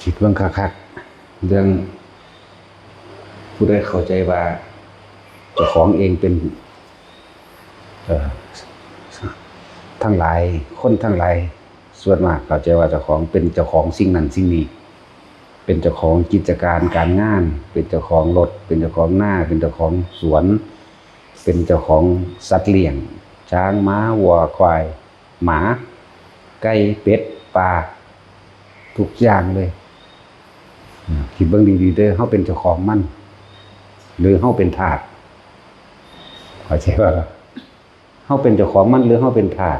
คิดเรื่องคักๆเรื่องผู้ใดเข้าใจว่าเจ้าของเองเป็นทั้งหลายคนทั้งหลายส่วนมากเข้าใจว่าเจ้าของเป็นเจ้าของสิ่งนั้นสิ่งนี้เป็นเจ้าของกิจการการงานเป็นเจ้าของรถเป็นเจ้าของหน้าเป็นเจ้าของสวนเป็นเจ้าของสัตว์เลี้ยงช้างม้าวัวควายหมาไก่เป็ดปลาทุกอย่างเลยคิดเบิ่งดีๆเด้อเฮาเป็นเจ้าของมันหรือเฮาเป็นทาสเข้าใจป่ะเฮาเป็นเจ้าของมันหรือเฮาเป็นทาส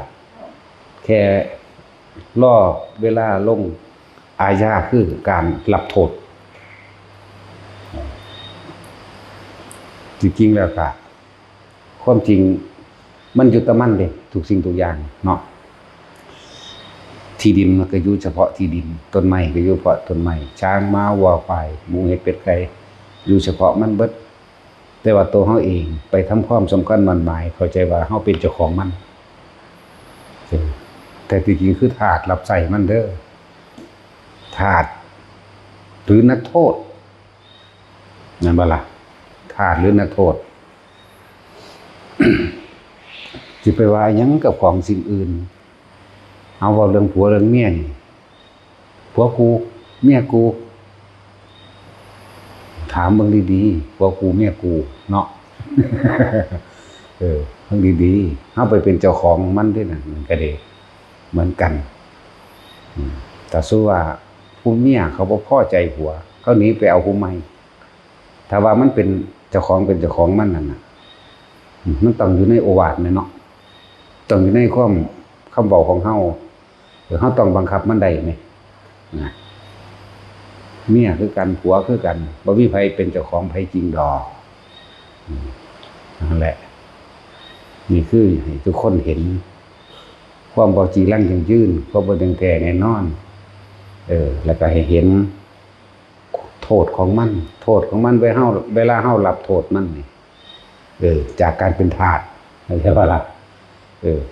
แค่รอเวลาลงอาญาคือการรับโทษจริงๆแล้วก็ความจริงมันอยู่แต่มันเด้ทุกสิ่งทุกอย่างเนาะที่ดินมันก็อยู่เฉพาะที่ดินต้นไม้ก็อยู่เฉพาะต้นไม้ช้างม้าวัวควายหมูเห็ดเป็ดไก่อยู่เฉพาะมันเบิดแต่ว่าตัวเฮาเองไปทำความสำคัญมั่นหมายเข้าใจว่าเฮาเป็นเจ้าของมันแต่จริงๆคือทาสรับใช้มันเด้อทาสหรือนักโทษนั่นบ่ล่ะทาสหรือนักโทษ สิไปว่าหยังกับของสิ่งอื่นเอาเว้าเรื่องผัวเรื่องเมียนี่ผัวกูเมียกูถามเบิ่งดีๆผัวกูเมียกูเนาะ เบิ่งดีๆเฮาไปเป็นเจ้าของมันด้วยน่ะมันก็ได้เหมือนกันแต่สู้ว่าผู้เมียเขาบ่พอใจผัวเขาหนีไปเอาผู้ใหม่ถ้าว่ามันเป็นเจ้าของเป็นเจ้าของมันนั่นน่ะมันต้องอยู่ในโอวาทแม่เนาะต้องอยู่ในความคำบอกของเฮาหรือเฮาต้องบังคับมันได้ไหมนะเมียคือกันผัวคือกันบ่มีไผเป็นเจ้าของไผจริงดอกนั่นแหละนี่คือให้ทุกคนเห็นความบ่จีรังยั่งยืนความบ่แท้แน่นอนแล้วก็ให้เห็นโทษของมันเวลาเฮารับโทษมันนี่จากการเป็นทาสใช่ป่ะล่ะ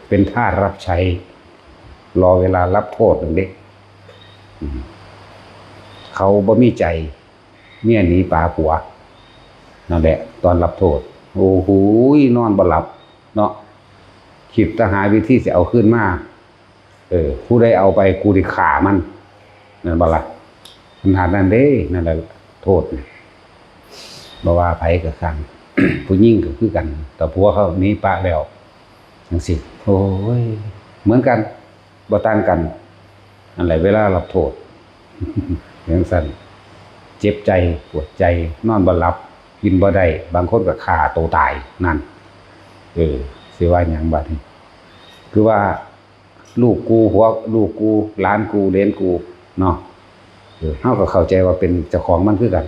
เป็นทาสรับใช้รอเวลารับโทษนั่นเด้เขาบ่มีใจเมียหนีป่าผัวนั่นแหละตอนรับโทษโอ้โหนอนบ่หลับเนาะคิดจะหาวิธีสิเอาคืนมาผู้ใดเอาไปกูสิฆ่ามันนั่นบ่ล่ะขนาดนั้นเด้นั่นแหละโทษบ่ว่าไผก็คั่ง ผู้หญิงก็คือกันแต่ผัวเขาหนีป่าแล้วจังซี่โอ้ยเหมือนกันบ่ต่างกันนั่นแหละเวลารับโทษ อย่างซั่นเจ็บใจปวดใจนอนบ่หลับกินบ่ได้บางคนก็ฆ่าตัวตายนั่นสิว่าหยังบัดนี้คือว่าลูกกูหัวลูกกูหลานกูเหลนกูเนาะเฮาก็เข้าใจว่าเป็นเจ้าของมันคือกัน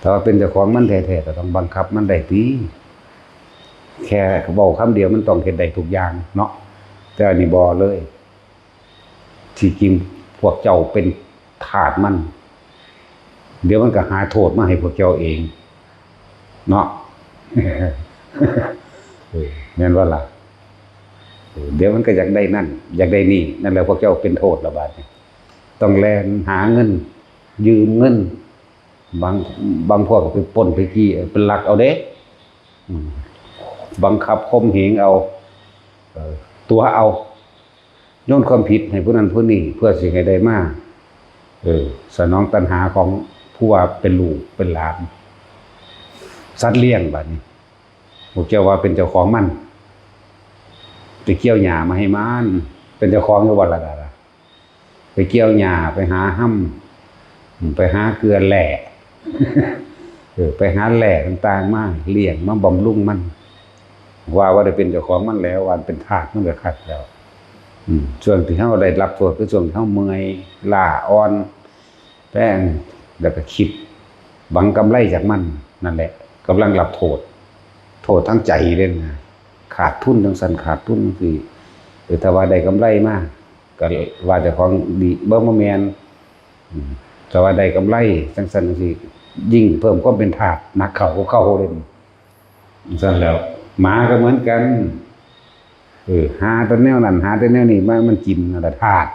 ถ้าว่าเป็นเจ้าของมันแท้ๆก็ต้องบังคับมันได้ติแค่เว้าคำเดียวมันต้องเฮ็ดได้ทุกอย่างเนาะแต่อันนี้บ่เลยที่จริงพวกเจ้าเป็นทาสมันเดี๋ยวมันก็หาโทษมาให้พวกเจ้าเองเนาะ แม่นว่าล่ะเดี๋ยวมันก็อยากได้นั่นอยากได้นี่นั่นแหละพวกเจ้าเป็นโทษละบาดนี้ต้องแลนหาเงินยืมเงินบางพวกก็ไปปล้นไปจี้เป็นลักเอาเด้บังคับข่มเหงเอาตัวเอาโยนความผิดให้ผู้นั้นผู้นี้เพื่อสิให้ได้มาสนองตัณหาของผู้ว่าเป็นลูกเป็นหลานสัตว์เลี้ยงบัดนี้พวกเจ้าว่าเป็นเจ้าของมันไปเกี่ยวหญ้ามาให้มันเป็นเจ้าของอยู่บ่ล่ะไปเกี่ยวหญ้าไปหาห้ำไปหาเกลือแหล่ ไปหาแหล่ต่างๆมาเลี้ยงมาบำรุงมันว่าได้เป็นเจ้าของมันแล้ววันเป็นทาสมันก็คักแล้วช่วงที่เฮาได้รับโทษคือช่วงที่เฮาเมื่อยล้าอ่อนแป้งแล้วก็คิดหวังกำไรจากมันนั่นแหละกำลังรับโทษทั้งใจเด้นะขาดทุนจังซั่นขาดทุนสิถ้าว่าได้กำไรมาก็ว่าเจ้าของดีบ่แม่นแต่ว่าได้กำไรจังซั่นจังซี่ยิ่งเพิ่มความเป็นทาสหนักเข้าเล่นจังซั่นแล้วหมาก็เหมือนกัน หาแต่แนวนั้นหาแต่แนวนี้มันกินนั่นแหละธาตุ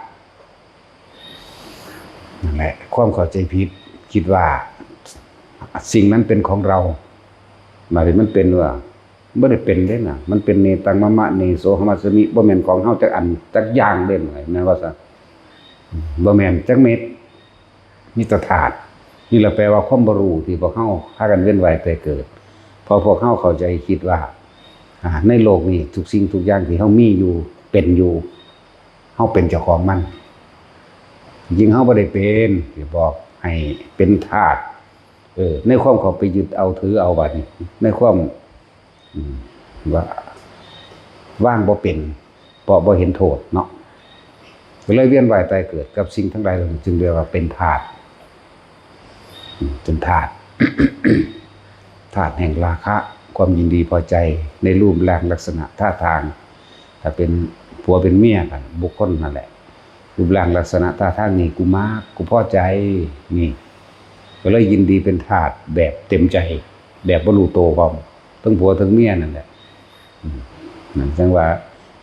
นั่นแหละความเข้าใจผิดคิดว่าสิ่งนั้นเป็นของเราหมายถึงมันเป็นว่าไม่ได้เป็นเด้น่ะมันเป็นเนตังมะมะเนโสหมัสสมิบ่แม่นของเฮาจักอันจักอย่างเด่นไว้แม่นว่าซะบ่แม่นจักเม็ดมีแต่ธาตุนี่แหละแปลว่าความบ่รู้ที่พวกเฮาพากันเวียนว่ายแต่เกิดพอพวกเฮาเข้าใจคิดว่าในโลกนี้ทุกสิ่งทุกอย่างที่เฮามีอยู่เป็นอยู่เฮาเป็นเจ้าของมันจริงเฮาบ่ได้เป็นที่บอกให้เป็นธาตุในความเขาไปยึดเอาถือเอาบัดนี้ในความว่าว่างบ่เป็นเพราะบ่เห็นโทษเนาะก็เลยเวียนว่ายตายเกิดกับสิ่งทั้งหลายจึงเรียกว่าเป็นธาตุเป็นธาตุ ธาตุแห่งราคะความยินดีพอใจในรูปร่างลักษณะท่าทางถ้าเป็นผัวเป็นเมียกันบุคคลนั่นแหละรูปร่างลักษณะท่าทางนี่กูมากกูพอใจนี่ก็เลยยินดีเป็นธาตุแบบเต็มใจแบบบ่รู้โตพร้อมทั้งผัวทั้งเมียนั่นแหละนั่นจังว่า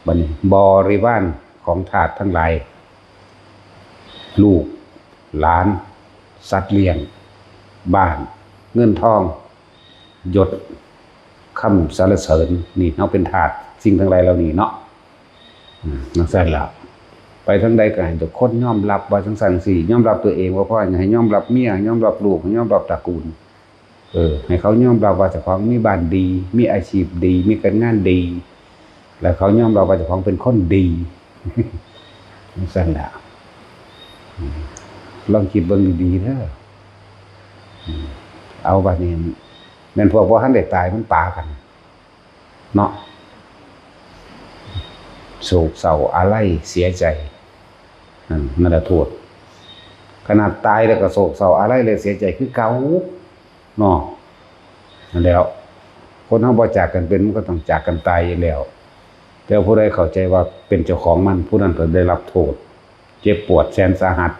บัดนี้บริวารของธาตุทั้งหลายลูกหลานสัตว์เลี้ยงบ้านเงินทองยศคำสรรเสริญนี่เฮาเป็นธาตุสิ่งทั้งหลายเหล่านี้เนาะนั่นซั่นล่ะไปทั้งใดก็ให้ทุกคนยอมรับว่าจังซั่นสิยอมรับตัวเองว่าพ่อให้ยอมรับเมียยอมรับลูกยอมรับตระกูลให้เขายอมรับว่าเจ้าของมีบ้านดีมีอาชีพดีมีการงานดีแล้วเขายอมรับว่าเจ้าของเป็นคนดีนั่นซั่นล่ะลองคิดเบิ่งดีๆเด้อเอาบัดนี้แม่นพวกบ่ทันได้ตายมันปากันเนาะโศกเศร้าอาลัยเสียใจนั่นแหละโทษขนาดตายแล้วก็โศกเศร้าอาลัยเลยเสียใจคือเก่าเนาะนั่นแล้วคนเฮาบ่จากกันเป็นมันก็ต้องจากกันตายอยู่แล้วแต่ผู้ใดเข้าใจว่าเป็นเจ้าของมันผู้นั้นก็ได้รับโทษเจ็บปวดแสนสาหัส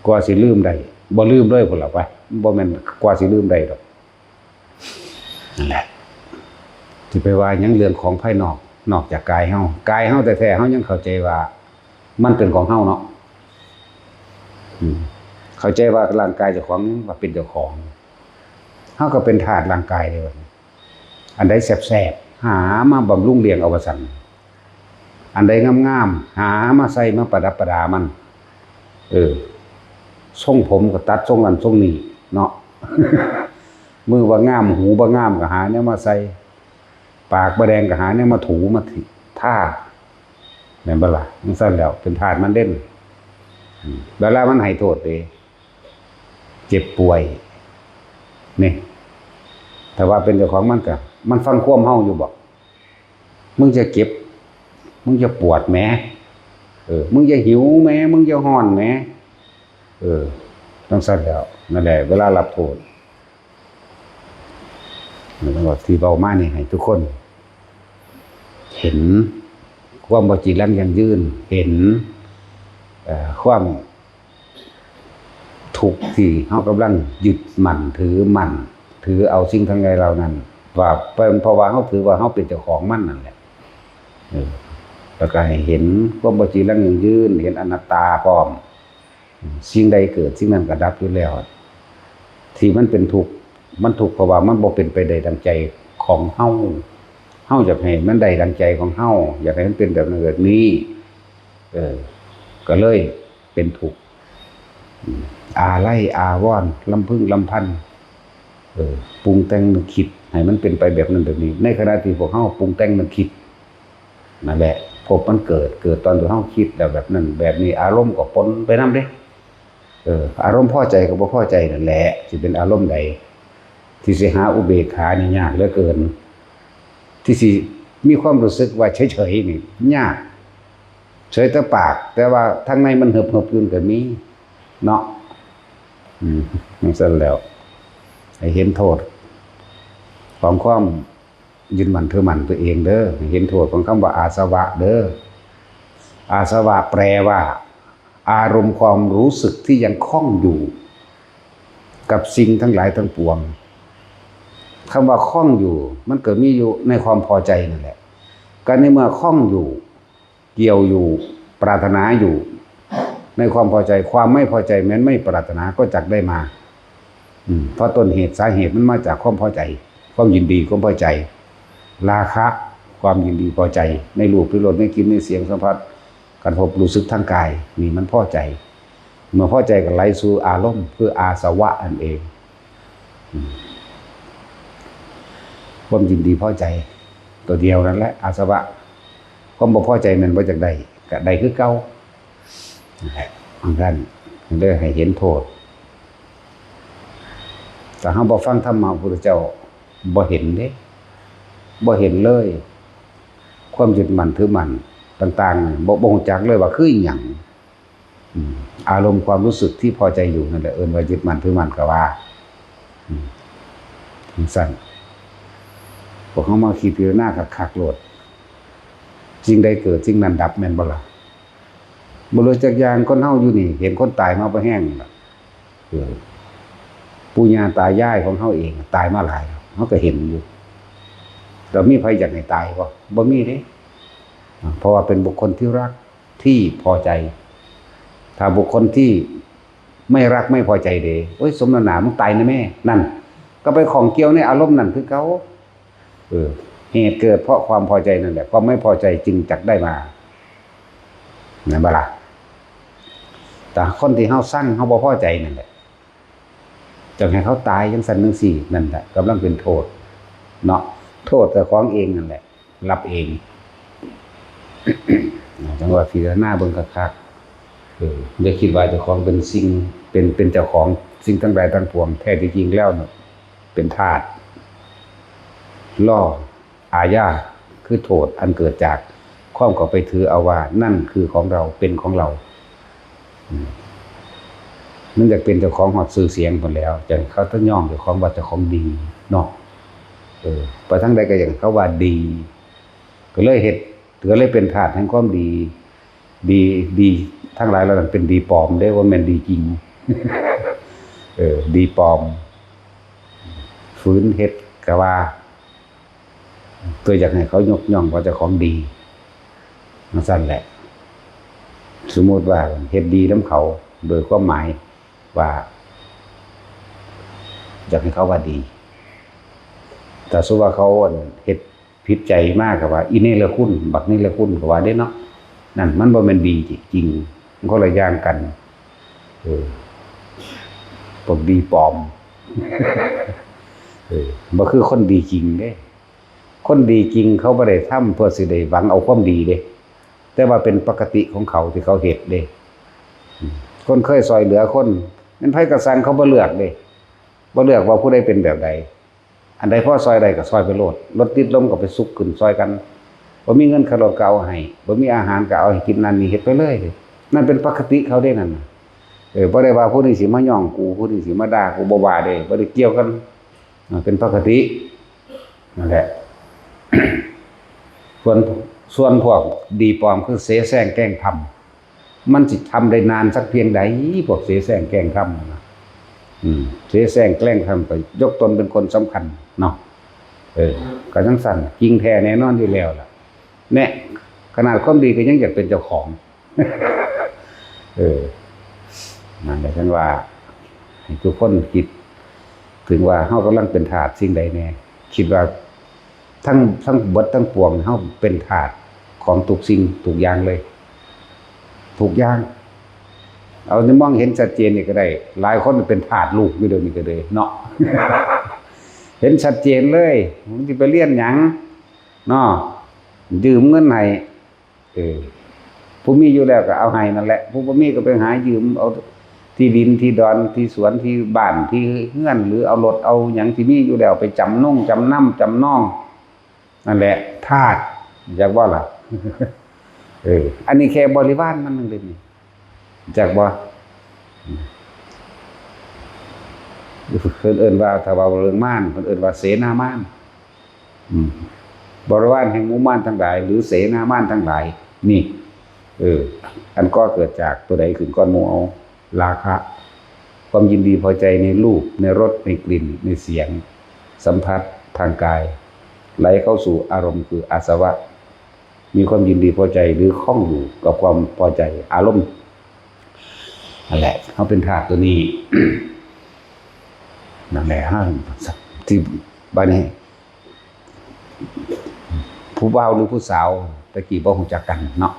กว่าสิลืมได้บ่ลืมเลยพุ่นล่ะไปบ่แม่นกว่าสิลืมได้ดอกนั่นแหละที่ไปว่ายังเรื่องของภายนอกจากกายเฮาแท้ๆเฮายังเข้าใจว่ามันเป็นของเฮาเนาะเข้าใจว่าร่างกายเจ้าของว่าเป็นเจ้าของเฮาก็เป็นธาตุร่างกายเลยว่าอันใดแซ่บๆหามาบำรุงเลี้ยงเอาว่าซั่นอันใดงามๆหามาใส่มาประดับประดามันทรงผมก็ตัดทรงนั้นทรงนี้เนาะ มือว่างามหูบ่งามก็หาแนวมาใส่ปากบ่แดงก็หาแนวมาถูมาท่าแม่นบ่ล่ะจังซั่นแล้วเป็นธาตุมันเด่นเวลามันให้โทษเด้เจ็บป่วยนี่แต่ว่าเป็นเจ้าของมันก็มันฟังความเฮาอยู่บ่มึงจะเก็บมึงจะปวดแหมมึงจะหิวแหมมึงจะร้อนแหมจังซั่นแล้วนั่นแหละเวลารับโทษมันก็ที่เบามานี่ให้ทุกคนเห็นความบ่จีรังยั่งยืนเห็นความทุกข์ที่เฮากำลังยึดมั่นถือเอาสิ่งทั้งหลายเหล่านั้นว่าเป็นเพราะว่าเฮาถือว่าเฮาเป็นเจ้าของมันนั่นแหละแล้วก็ให้เห็นความบ่จีรังยั่งยืนเห็นอนัตตาพร้อมสิ่งใดเกิดสิ่งนั้นก็ดับอยู่แล้วที่มันเป็นทุกข์มันทุกข์เพราะว่ามันบ่เป็นไปได้ดังใจของเฮาอยากให้มันได้ดังใจของเฮาอยากให้มันเป็นแบบนั้นแบบนี้ก็เลยเป็นทุกข์อาลัยอาวรณ์ลำพึงลำพันปรุงแต่งนึกคิดให้มันเป็นไปแบบนั้นแบบนี้ในขณะที่พวกเฮาปรุงแต่งนึกคิดนั่นแหละพบมันเกิดตอนที่เฮาคิดแล้วแบบนั้นแบบนี้อารมณ์ก็ปนไปนำเด้อารมณ์พอใจกับบ่พอใจนั่นแหละสิเป็นอารมณ์ใดที่สิหาอุเบกขานี่ยากเหลือเกินที่สิมีความรู้สึกว่าเฉยๆนี่ยากเฉยแต่ปากแต่ว่าข้างในมันเหิบๆอยู่ก็มีเนาะนั่นซั่นแล้วให้เห็นโทษของความยึดมั่นถือมั่นตัวเองเด้อให้เห็นโทษของคำว่าอาสวะเด้ออาสวะแปลว่าอารมณ์ความรู้สึกที่ยังคล้องอยู่กับสิ่งทั้งหลายทั้งปวงคำว่าคล้องอยู่มันเกิดมีอยู่ในความพอใจนั่นแหละ การในเมื่อคล้องอยู่เกี่ยวอยู่ปรารถนาอยู่ในความพอใจความไม่พอใจแม้นไม่ปรารถนาก็จักได้มาเพราะต้นเหตุสาเหตุมันมาจากความพอใจความยินดีความพอใจราคะความยินดีพอใจในรูปในรสในกลิ่นในเสียงสัมผัสการพบรู้สึกทางกายนี่มันพอใจเมื่อพอใจก็ไหลสู่อารมณ์คืออาสวะนั่นเองความยินดีพอใจตัวเดียวนั่นแหละอาสวะความบ่พอใจมันบ่จากใดก็ใดคือเก่าอันนั้นได้ให้เห็นโทษแต่เฮาบ่ฟังธรรมะพระพุทธเจ้าบ่เห็นเด้บ่เห็นเลยความยึดมั่นถือมั่นต่างๆบ่รู้จักเลยว่าคืออีหยังอารมณ์ความรู้สึกที่พอใจอยู่นั่นแหละเอิ้นว่ายึดมั่นถือมั่นก็ว่าสั้นพวกเขามาคิดพิจารณาคักๆโลดสิ่งใดเกิดสิ่งนั้นดับแม่นบ่ล่ะบ่รู้จักอย่างคนเฮาอยู่นี่เห็นคนตายมาบ่แห้งล่ะปู่ย่าตายายของเฮาเองตายมาหลายเฮาก็เห็นอยู่แต่มีใครอยากให้ตายบ่มีเด้เพราะว่าเป็นบุคคลที่รักที่พอใจถ้าบุคคลที่ไม่รักไม่พอใจเด้โอ้ยสมน้ำหน้ามึงตายนะแม่นั่นก็ไปของเกี่ยวในอารมณ์นั่นคือเขาเหตุเกิดเพราะความพอใจนั่นแหละความไม่พอใจจึงจักได้มานั่นบ่ล่ะแต่คนที่เฮาสั่งเฮาบ่พอใจนั่นแหละจังให้เขาตายจังซั่นจังซี่นั่นแหละกำลังเป็นโทษเนาะโทษแต่ของเองนั่นแหละรับเองจังว่าพิจารณาเบิ่งคักๆอย่าคิดว่าเจ้าของเป็นสิ่งเป็นเจ้าของสิ่งทั้งหลายทั้งปวงแท้ที่จริงแล้วเนาะเป็นธาตุล่ออาญาคือโทษอันเกิดจากความเข้าไปถือเอาว่านั่นคือของเราเป็นของเรามันอยากเป็นเจ้าของหอดสื่อเสียงหมดแล้วจังเขาต้องย่องเจ้าของว่าเจ้าของดีเนาะไปทั้งใดก็อย่างเขาว่าดีก็เลยเฮ็ดก็เลยเป็นธาตุแห่งความดีทั้งหลายแล้วนั้นเป็นดีปลอมได้ว่าแม่นดีจริงดีปลอมฟื้นเฮ็ดก็ว่าเพื่ออยากให้เขายกย่องว่าเจ้าของดีนั่นสั่นแหละสมมติว่าเฮ็ดดีนำเขาโดยความหมายว่าอยากให้เขาว่าดีแต่สมมุติว่าเขาเฮ็ดผิดใจมากก็ว่าอีนี่ละคุณบักนี่ละคุณก็ว่าได้เนาะนั่นมันบ่แม่นดีจริงมันก็ละอย่างกันพวกดีปลอมบ่คือคนดีจริงเด้คนดีจริงเขาบ่ได้ทำเพื่อสิได้หวังเอาความดีเด้แต่ว่าเป็นปกติของเขาที่เขาเฮ็ดเด้คนเคยซอยเหลือคนนั้นไผก็สั่งเขาบ่เลือกเด้บ่เลือกว่าผู้ใดเป็นแบบใดอันใดพอซอยใดก็ซอยไปโลดรถติดลมก็ไปสุกขึ้นซอยกันบ่มีเงินค่ารถก็เอาให้บ่มีอาหารก็เอาให้กินนั่นนี่เฮ็ดไปเลยนั่นเป็นปกติเขาเด้นั่นบ่ได้ว่าผู้นี้สิมาย่องกูผู้นี้สิมาด่ากูบ่ว่าเด้บ่ได้เกี่ยวกันเป็นปกตินั่นแหละ ส่วนพวกดีปลอมคือเสแสร้งแกล้งทำมันสิทำได้นานสักเพียงใดพวกเสแสร้งแกล้งทำนะเสแสร้งแกล้งทำไปยกตนเป็นคนสำคัญเนาะก็จังสั่นจริงแท้แน่นอนอยู่แล้วล่ะแน่ขนาดความดีก็ยังอยากเป็นเจ้าของนั่นแหละฉันว่าให้ทุกคนคิดถึงว่าเฮากำลังเป็นทาสสิ่งใดแน่คิดว่าทั้งเบิดทั้งปวงเฮาเป็นทาสของทุกสิ่งทุกอย่างเลยทุกอย่างเอาจะมองเห็นชัดเจนนี่ก็ได้หลายคนเป็นทาสลูกอยู่เดี๋ยวนี้ก็เลยเนาะ เห็นชัดเจนเลยมันสิไปเรียนหยังเนาะยืมเงินให้ผู้มีอยู่แล้วก็เอาให้นั่นแหละผู้บ่มีก็ไปหายืมเอาที่ดินที่ดอนที่สวนที่บ้านที่เฮือนหรือเอารถเอาหยังที่มีอยู่แล้วไปจำนองนั่นแหละทาสอยากว่าล่ะ อันนี้แค่บริวารมันนึงเลยนี่จากบ่เพิ่นเอิ้นว่าถ้าว่าเรื่องม่านเพิ่นเอิ้นว่าเสนาม่านบริวารแห่งหมู่ม่านทั้งหลายหรือเสนาม่านทั้งหลายนี่อันก็เกิดจากตัวใดขึ้นก้อนหมู่เอาราคะความยินดีพอใจในรูปในรสในกลิ่นในเสียงสัมผัสทางกายไหลเข้าสู่อารมณ์คืออาสวะ มีความยินดีพอใจหรือคล้องอยู่กับความพอใจอารมณ์นั่นแหละเขาเป็นธาตุตัวนี้ นั่นแหละฮะที่บ้านนี้ผู้บ่าวหรือผู้สาวตะกี้บ่รู้จักกันเนาะ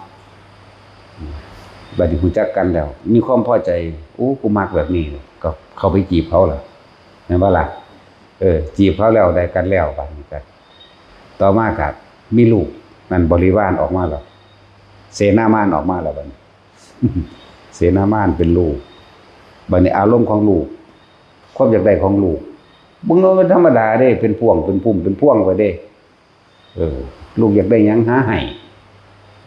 บัดนี้รู้จักกันแล้วมีความพอใจโอ้กูมักแบบนี้ก็เข้าไปจีบเขาล่ะแม่นบ่ล่ะจีบเขาแล้วได้กันแล้วบัดนี้ก็ต่อมาก็มีลูกนั่นบริวารออกมาแล้วเสนามานออกมาแล้วบัดนี้ เสนามานเป็นลูกบัดนี้อารมณ์ของลูกความอยากได้ของลูกบ่เงินเป็นธรรมดาเด้เป็นพวงเป็นพุ่มเป็นพวงไว้เด้ลูกอยากได้หยังหาให้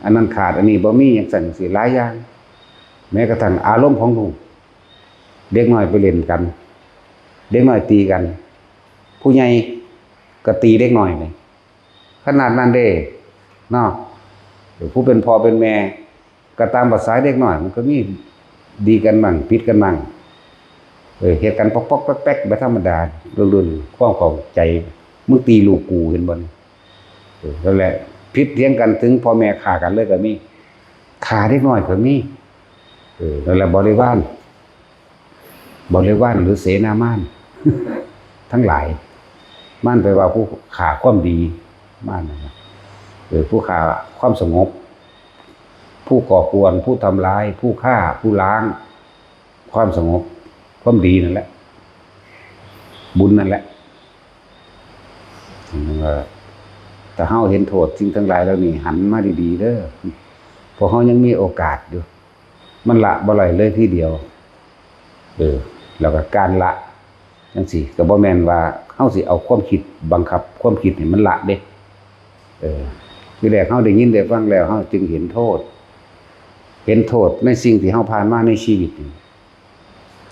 อันนั้นขาดอันนี้บ่มีหยังสั่นสิหลายอย่างแม้กระทั่งอารมณ์ของลูกเด็กน้อยไปเล่นกันเด็กน้อยตีกันผู้ใหญ่ก็ตีเด็กน้อยนี่ขนาดนั้นเด้เนาะผู้เป็นพ่อเป็นแม่ก็ตามภาษาเด็กน้อยมันก็มีดีกันบ้างผิดกันบ้างเหตุการณ์ป๊อกๆแป๊กๆแบบธรรมดารุ่นๆความเข้าใจมึงตีลูกกูเห็นบ่นั่นแหละผิดเถียงกันถึงพ่อแม่ฆ่ากันเลยก็มีฆ่าเด็กน้อยก็มีนั่นแหละบริวารหรือเสนามาน ทั้งหลายม่านไปว่าผู้ฆ่าความดีม่านนะผู้ฆ่าความสงบผู้ก่อกวนผู้ทำร้ายผู้ฆ่าผู้ล้างความสงบความดีนั่นแหละบุญนั่นแหละแต่เฮาเห็นโทษสิ่งทั้งหลายแล้วนี่หันมาดีๆเด้อเพราะเฮายังมีโอกาสอยู่มันละบ่ไหลเลยทีเดียวแล้วก็การละจังซี่ก็บ่แม่นว่าเฮาสิเอาความคิดบังคับความคิดให้มันละเด้ทีแรกเฮาได้ยินได้ฟังแล้วเฮาจึงเห็นโทษในสิ่งที่เฮาผ่านมาในชีวิต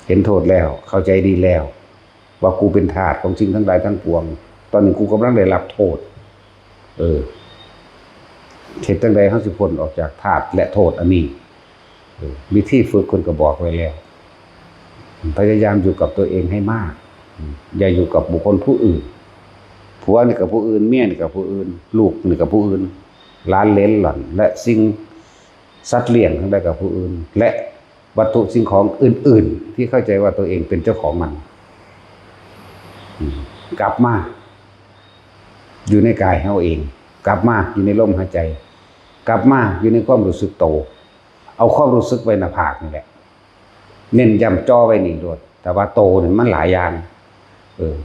เห็นโทษแล้วเข้าใจดีแล้วว่ากูเป็นทาสของสิ่งทั้งหลายทั้งปวงตอนนี้กูกำลังได้รับโทษเหตุจังใดเฮาสิพ้นออกจากทาสและโทษอันนี้วิธีฝึกคนก็บอกไว้แล้วพยายามอยู่กับตัวเองให้มากอย่าอยู่กับบุคคลผู้อื่นผัวนี่กับผู้อื่นเมียนี่กับผู้อื่นลูกนี่กับผู้อื่นหลานเหลนหล่อนและสิ่งสัตว์เลี้ยงทั้งหลายกับผู้อื่นและวัตถุสิ่งของอื่นๆที่เข้าใจว่าตัวเองเป็นเจ้าของมันกลับมาอยู่ในกายเฮาเองกลับมาอยู่ในลมหายใจกลับมาอยู่ในความรู้สึกโตเอาความรู้สึกไว้หน้าผากนี่แหละเน้นย้ำจ่อไว้นี่โดดแต่ว่าโตนี่มันหลายอย่าง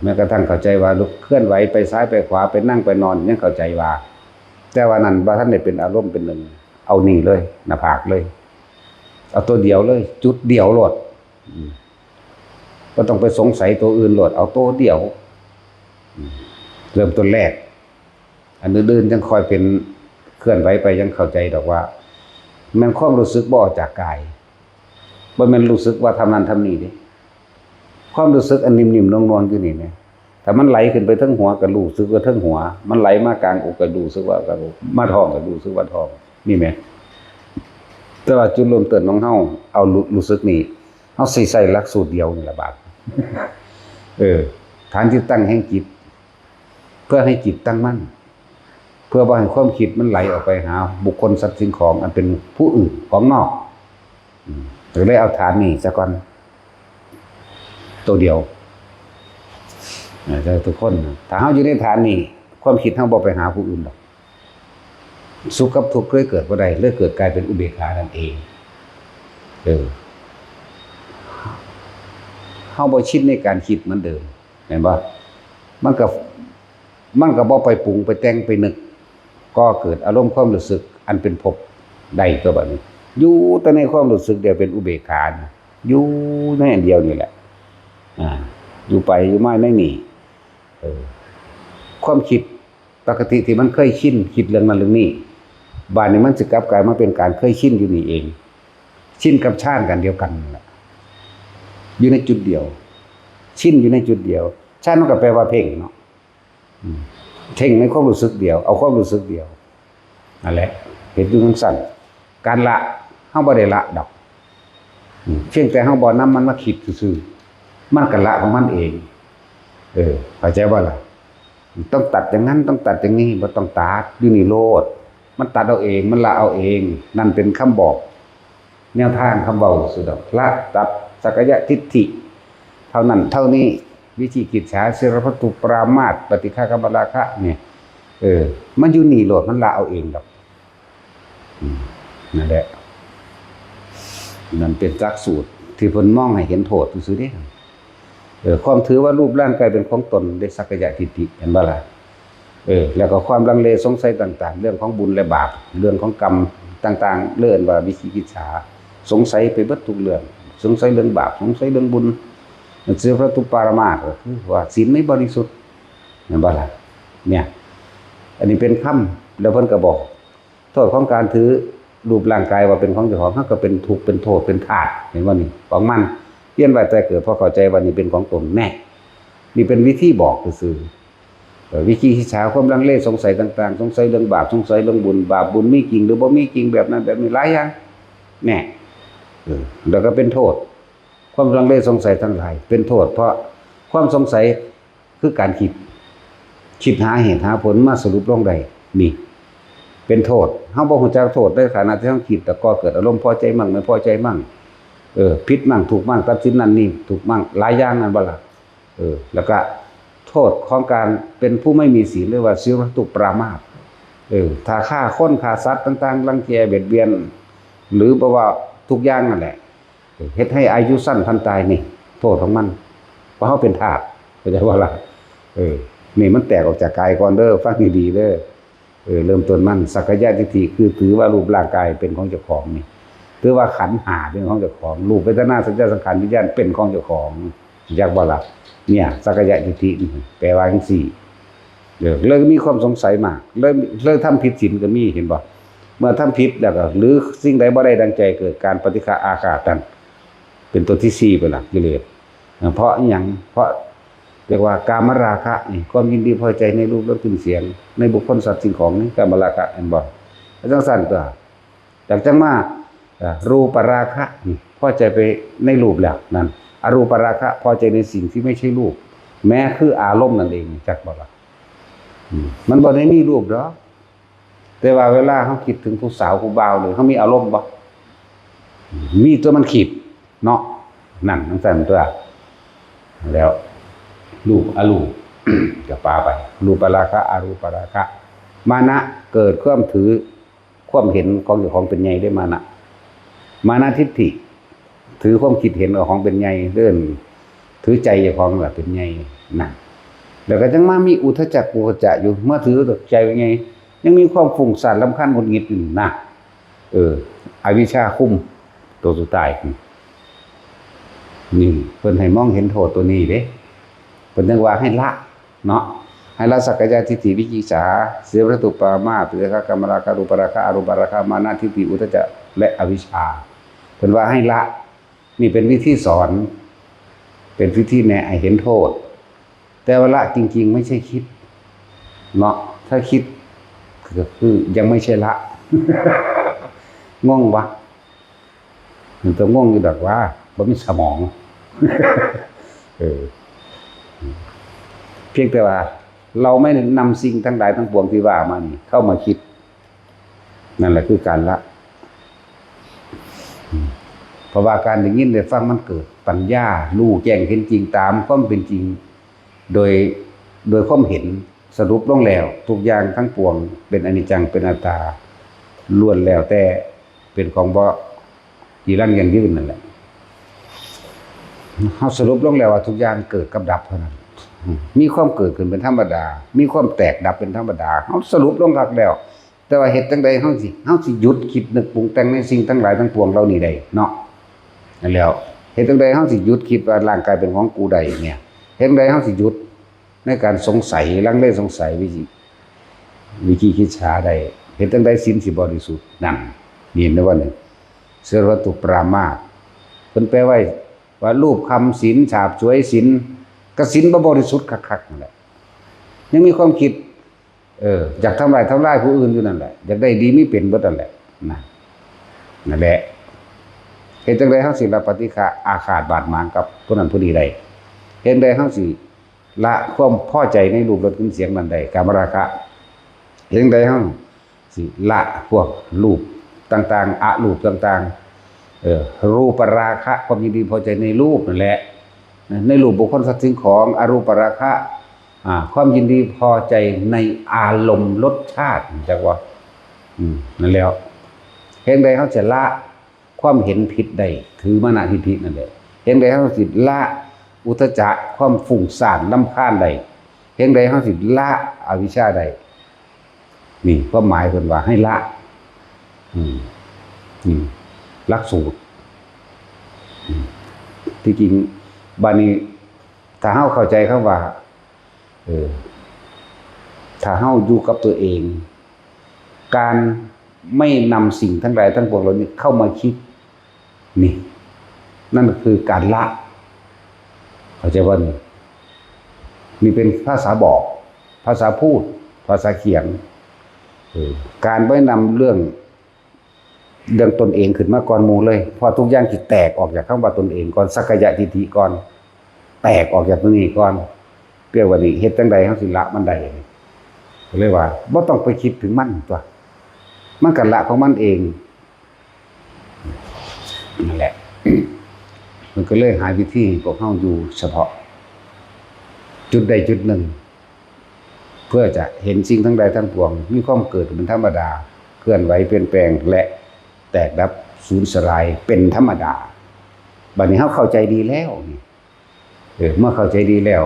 แม้กระทั่งเข้าใจว่าลุกเคลื่อนไหวไปซ้ายไปขวาไปนั่งไปนอนยังเข้าใจว่าแต่ว่านั้นบ่ทันได้เป็นอารมณ์เป็นหนึ่งเอานี่เลยหน้าผากเลยเอาตัวเดียวเลยจุดเดียวโลดบ่ต้องไปสงสัยตัวอื่นโลดเอาตัวเดียวเริ่มต้นแรกอันอื่นๆยังคอยเป็นเคลื่อนไหวไปยังเข้าใจดอกว่ามันความรู้สึกบ่ออกจากกายบ่แม่นรู้สึกว่าทำนั้นทำนี่ดิความรู้สึกอันนิ่มๆนวลๆอยู่นี่แหมถ้ามันไหลขึ้นไปทั้งหัวก็รู้สึกว่าทั้งหัวมันไหลมากลางอกก็รู้สึกว่ากลางอกมาท้องก็รู้สึกว่าท้องนี่แหมแต่ว่าจุดเริ่มต้นของเฮาเอารู้สึกนี่เฮาใส่หลักสูตรเดียวนี่ล่ะบาดฐานที่ตั้งแห่งจิตเพื่อให้จิตตั้งมั่นเพื่อบ่ให้ความคิดมันไหลออกไปหาบุคคลสัตว์สิ่งของอันเป็นผู้อื่นของนอกหรือเลยเอาฐานนี้ซะก่อนตัวเดียวแต่ทุกคนถ้าเฮาอยู่ในฐานนี้ความคิดเฮาบ่ไปหาผู้อื่นหรอกสุขกับทุกข์เลยเกิดบ่ได้เลยเกิดกลายเป็นอุเบกขานั่นเองเฮาบ่ชินในการคิดเหมือนเดิมเห็นบ่มันก็บ่ไปปรุงไปแต่งไปนึกก็เกิดอารมณ์ความรู้สึกอันเป็นภพได้ตัวบัดนี้อยู่แต่ในความรู้สึกเดียวเป็นอุเบกขาอยู่ในอันเดียวนี่แหละอยู่ไปอยู่มาไม่มีความคิดปกติที่มันเคยชินคิดเรื่องนั้นเรื่องนี้บัดนี้มันสิกลับกลายมาเป็นการเคยชินอยู่นี่เองชินกับฌานกันเดียวกันนั่นแหละอยู่ในจุดเดียวชินอยู่ในจุดเดียวฌานมันก็แปลว่าเพ่งเนาะเพ่งในความรู้สึกเดียวเอาความรู้สึกเดียวนั่นแหละเห็นอยู่จังซั่นการละเฮาบ่ได้ละดอกเพียงแต่เฮาบ่นำมันมาคิดซื่อๆมันก็ละของมันเองเข้าใจบ่ล่ะต้องตัดอย่างนั้นต้องตัดอย่างนี้บ่ต้องตัดอยู่นี่โลด มันตัดเอาเองมันละเอาเองนั่นเป็นคำบอกแนวทางคำเบาสุดละตัดสักยะทิฏฐิเท่านั้นเท่านี้วิธีกิจฉาศิรพัตถุปรามาสปฏิฆากรรมราคะเนี่ยมันอยู่นี่โหลดมันละเอาเองครับนั่นแหละนั่นเป็นจักสูตรที่เพิ่นมองให้เห็นโทษซื่อๆเด้ความถือว่ารูปร่างกายเป็นของตนได้สักยะทิฏฐิเห็นบ่ล่ะแล้วก็ความลังเลสงสัยต่างๆเรื่องของบุญและบาปเรื่องของกรรมต่างๆเรื่องว่าวิธีกิจฉาสงสัยไปเบิดทุกเรื่องสงสัยเรื่องบาปสงสัยเรื่องบุญเสือพระตุปารามาสก็คือว่าศีลไม่บริสุทธิ์เห็นบ่ล่ะเนี่ยอันนี้เป็นคำแล้วเพิ่นก็บอกโทษของการถือรูปร่างกายว่าเป็นของเจ้าของก็เป็นทุกข์เป็นโทษเป็นธาตุเห็นบ่นี่ของมันเปลี่ยนไว้แต่เกิดพอเข้าใจว่านี่เป็นของตนแน่นี่เป็นวิธีบอกซื่อวิธีที่ฉาความลังเลสงสัยต่างๆสงสัยเรื่องบาปสงสัยเรื่องบุญบาปบุญมีจริงหรือบ่มีจริงแบบนั้นแบบนี้หลายอย่างแน่แล้วก็เป็นโทษความลังเลสงสัยทั้งหลายเป็นโทษเพราะความสงสัยคือการคิดหาเหตุหาผลมาสรุปลงใดนี่เป็นโทษเฮาบ่ฮู้จักโทษในขณะที่เฮาคิดแต่ก็เกิดอารมณ์พอใจมั่งไม่พอใจมั่งผิดมั่งถูกมั่งตัดสินนั่นนี่ถูกมั่งหลายอย่างนั่นบ่ล่ะแล้วก็โทษของการเป็นผู้ไม่มีศีลเรียกว่าศีลตุปรามาสถ้าฆ่าคนฆ่าสัตว์ต่างๆรังแกเบียดเบียนหรือบ่ว่าทุกอย่างนั่นแหละเฮ็ดให้อายุสั้นทันตายนี่โทษของมันเพราะเฮาเป็นทาสเข้าใจบ่ล่ะนี่มันแตกออกจากกายก่อนเด้อฟังดีๆเด้อเริ่มต้นมันสักยะทิฏฐิคือถือว่ารูปร่างกายเป็นของเจ้าของนี่ถือว่าขันธ์ห้าเป็นของเจ้าของรูปเวทนาสัญญาสังขารวิญญาณเป็นของเจ้าของอยากบ่ล่ะเนี่ยสักยะทิฏฐิแปลว่าจังซี่เลยมีความสงสัยมากเลยทำผิดศีลก็มีเห็นบ่เมื่อทำผิดแล้วก็หรือสิ่งใดบ่ได้ดังใจเกิดการปฏิฆะอาฆาตกันเป็นตัวที่4ไปล่ะกิเลสเพราะหยังเพราะเรียกว่ากามราคะนี่ความยินดีพอใจในรูปรสกลิ่นเสียงในบุคคลสัตว์สิ่งของนี่กามราคะเห็นบ่จังซั่นตัวจากจังมารูปราคะนี่พอใจไปในรูปแล้วนั่นอรูปราคะพอใจในสิ่งที่ไม่ใช่รูปแม้คืออารมณ์นั่นเองจักบ่ล่ะมันบ่ได้มีรูปดอกแต่ว่าเวลาเฮาคิดถึงผู้สาวผู้บ่าวเลยเฮามีอารมณ์บ่มีตัวมันคิดเนาะนั่นจังซั่นตัวแล้วรูปอรูปก็ปาไปรูปราคะอรูปราคะมานะเกิดความถือความเห็นของเจ้าของเป็นใหญ่ได้มานะมานะทิฏฐิถือความคิดเห็นของเป็นใหญ่เดินถือใจเจ้าของว่าเป็นใหญ่นั่นแล้วก็จังมามีอุทธัจจะกุกุจจะอยู่เมื่อถือใจเป็นไงยังมีความฟุ้งซ่านรำคาญหงุดหงิดอยู่นะอวิชชาคุมตัวสุดท้ายนี่เพิ่นให้มองเห็นโทษตัวนี้เด้เพิ่นนึกว่าให้ละเนาะให้ละสักยะทิฏฐิวิจิกิจฉาศีลตุปรามาสปฏิฆากรรมราคะรูปราคะอรูปราคะมานะทิฏฐิอุทธัจจะและอวิชชาเพิ่นว่าให้ละนี่เป็นวิธีสอนเป็นวิธีแนะให้เห็นโทษแต่ว่าละจริงๆไม่ใช่คิดเนาะถ้าคิดก็คือยังไม่ใช่ละง่วงวะมันจะง่วงอยู่แบบว่าบ่มีสมองเพียงแต่ว่าเราไม่นำสิ่งทั้งหลายทั้งปวงที่ว่ามานี่เข้ามาคิดนั่นแหละคือการละเพราะว่าการได้ยินได้ฟังมันเกิดปัญญารู้แจ้งเห็นจริงตามความเป็นจริงโดยความเห็นสรุปลงแล้วทุกอย่างทั้งปวงเป็นอนิจจังเป็นอนัตตาล้วนแล้วแต่เป็นของบ่จีรังยั่งยืนนั่นแหละเฮาสรุปลงแล้วว่าทุกอย่างเกิดกับดับเท่านั้นมีความเกิดขึ้นเป็นธรรมดามีความแตกดับเป็นธรรมดาเฮาสรุปลงคักแล้วแต่ว่าเฮ็ดจังได๋เฮาสิหยุดคิดนึกปรุงแต่งในสิ่งทั้งหลายทั้งปวงเหล่านี้ได้เนาะนั่นแล้วเฮ็ดจังได๋เฮาสิหยุดคิดว่าร่างกายเป็นของกูได้เนี่ยเฮ็ดจังได๋เฮาสิหยุดในการสงสัยลังเลสงสัยวิธีคิดช้าได้เฮ็ดจังได๋ศีลสิบริสุทธิ์นั่นนี่นะว่านี่ศีลวัตถุปรามาสเพิ่นแปลไว้ว่ารูปคำศีลฉาบฉวยศีลก็ศีลบ่บริสุทธิ์คักๆนั่นแหละยังมีความคิดอยากทำลายผู้อื่นอยู่นั่นแหละอยากได้ดีมีเป็นเบิดนั่นแหละนั่นแหละเฮ็ดจังได๋เฮาสิละปฏิฆะอาฆาตบาดหมางกับผู้นั้นผู้นี้ได้เฮ็ดจังได๋เฮาสิละความพอใจในรูปรสกลิ่นเสียงนั้นได้กามราคะเฮ็ดจังได๋เฮา สิละพวกรูปต่างๆอรูปต่างๆรูปราคะความยินดีพอใจในรูปนั่นแหละในรูปบุคคลสัตว์สิ่งของอรูปราคะความยินดีพอใจในอารมณ์รสชาติจักว่านั่นแล้วเห็นใดเขาจะละความเห็นผิดใดถือมานะทิฏฐินั่นแหละเห็นใดเขาสิละอุทจักความฟุ้งซ่านรำคาญใดเห็นใดเขาสิละอวิชชาใดนี่ความหมายเพิ่นว่าให้ละหลักสูตรที่จริงบานี้ถ้าเฮาเข้าใจคำว่าถ้าเฮาอยู่กับตัวเองการไม่นำสิ่งทั้งหลายทั้งปวงเหล่านี้เข้ามาคิดนี่นั่นคือการละเข้าใจว่านี่เป็นภาษาบอกภาษาพูดภาษาเขียนการไม่นำเรื่องตนเองขึ้นมาก่อนหมู่เลยพอทุกอย่างสิแตกออกจากคำว่าตนเองก่อนสักกายทิฏฐิก่อนแตกออกจากตรงนี้ก่อนเรียกว่านี่เฮ็ดจังใดเฮาสิละมันได้ก็เลยว่าบ่ต้องไปคิดถึงมันตัวมันก็ละของมันเองนั่นแหละ มันก็เลยหาวิธีพวกเฮาอยู่เฉพาะจุดใดจุดหนึ่งเพื่อจะเห็นสิ่งทั้งใดทั้งปวงมีความเกิดเป็นธรรมดาเคลื่อนไหวเปลี่ยนแปลงและแตกดับสูญสลายเป็นธรรมดาบัดนี้เฮาเข้าใจดีแล้วนี่เมื่อเข้าใจดีแล้ว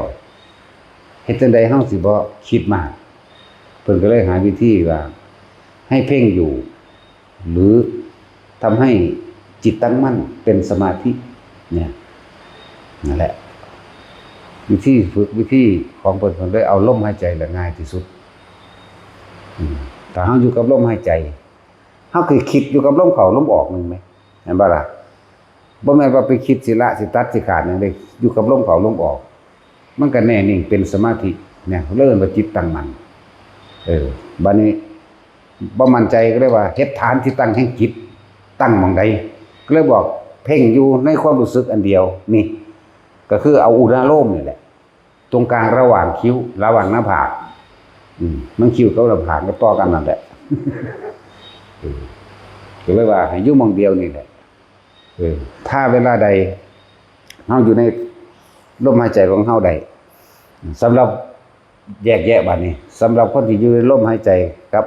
เฮ็ดจังได๋เฮาสิบ่คิดมากเพิ่นก็เลยหาวิธีว่าให้เพ่งอยู่หรือทำให้จิตตั้งมั่นเป็นสมาธิเนี่ยนั่นแหละวิธีฝึกวิธีของเพิ่นเลยเอาลมหายใจละง่ายที่สุดถ้าเฮาอยู่กับลมหายใจเฮาเคยคิดอยู่กับลมเข้าลมออกนึงมั้ยเห็นบ่ล่ะบ่แม่นว่าไปคิดสิละสิตัดสิขาดหยังได้อยู่กับลมเข้าลมออกมันก็แน่นิ่งเป็นสมาธิเนี่ยเริ่มว่าจิตตั้งมั่นบัดนี้บ่มั่นใจก็เลยว่าเฮ็ดฐานที่ตั้งแห่งจิตตั้งหม้องใดก็เลยบอกเพ่งอยู่ในความรู้สึกอันเดียวนี่ก็คือเอาอุณาโลมนี่แหละตรงกลางระหว่างคิ้วระหว่างหน้าผากมันคิ้วกับหน้าผากก็ต่อกันนั่นแหละก็เลยว่าให้อยู่หม้องเดียวนี่แหละถ้าเวลาใดเฮาอยู่ในลมหายใจของเฮาได้สำหรับแยกแยะบัดนี้สำหรับคนที่อยู่ในลมหายใจกับ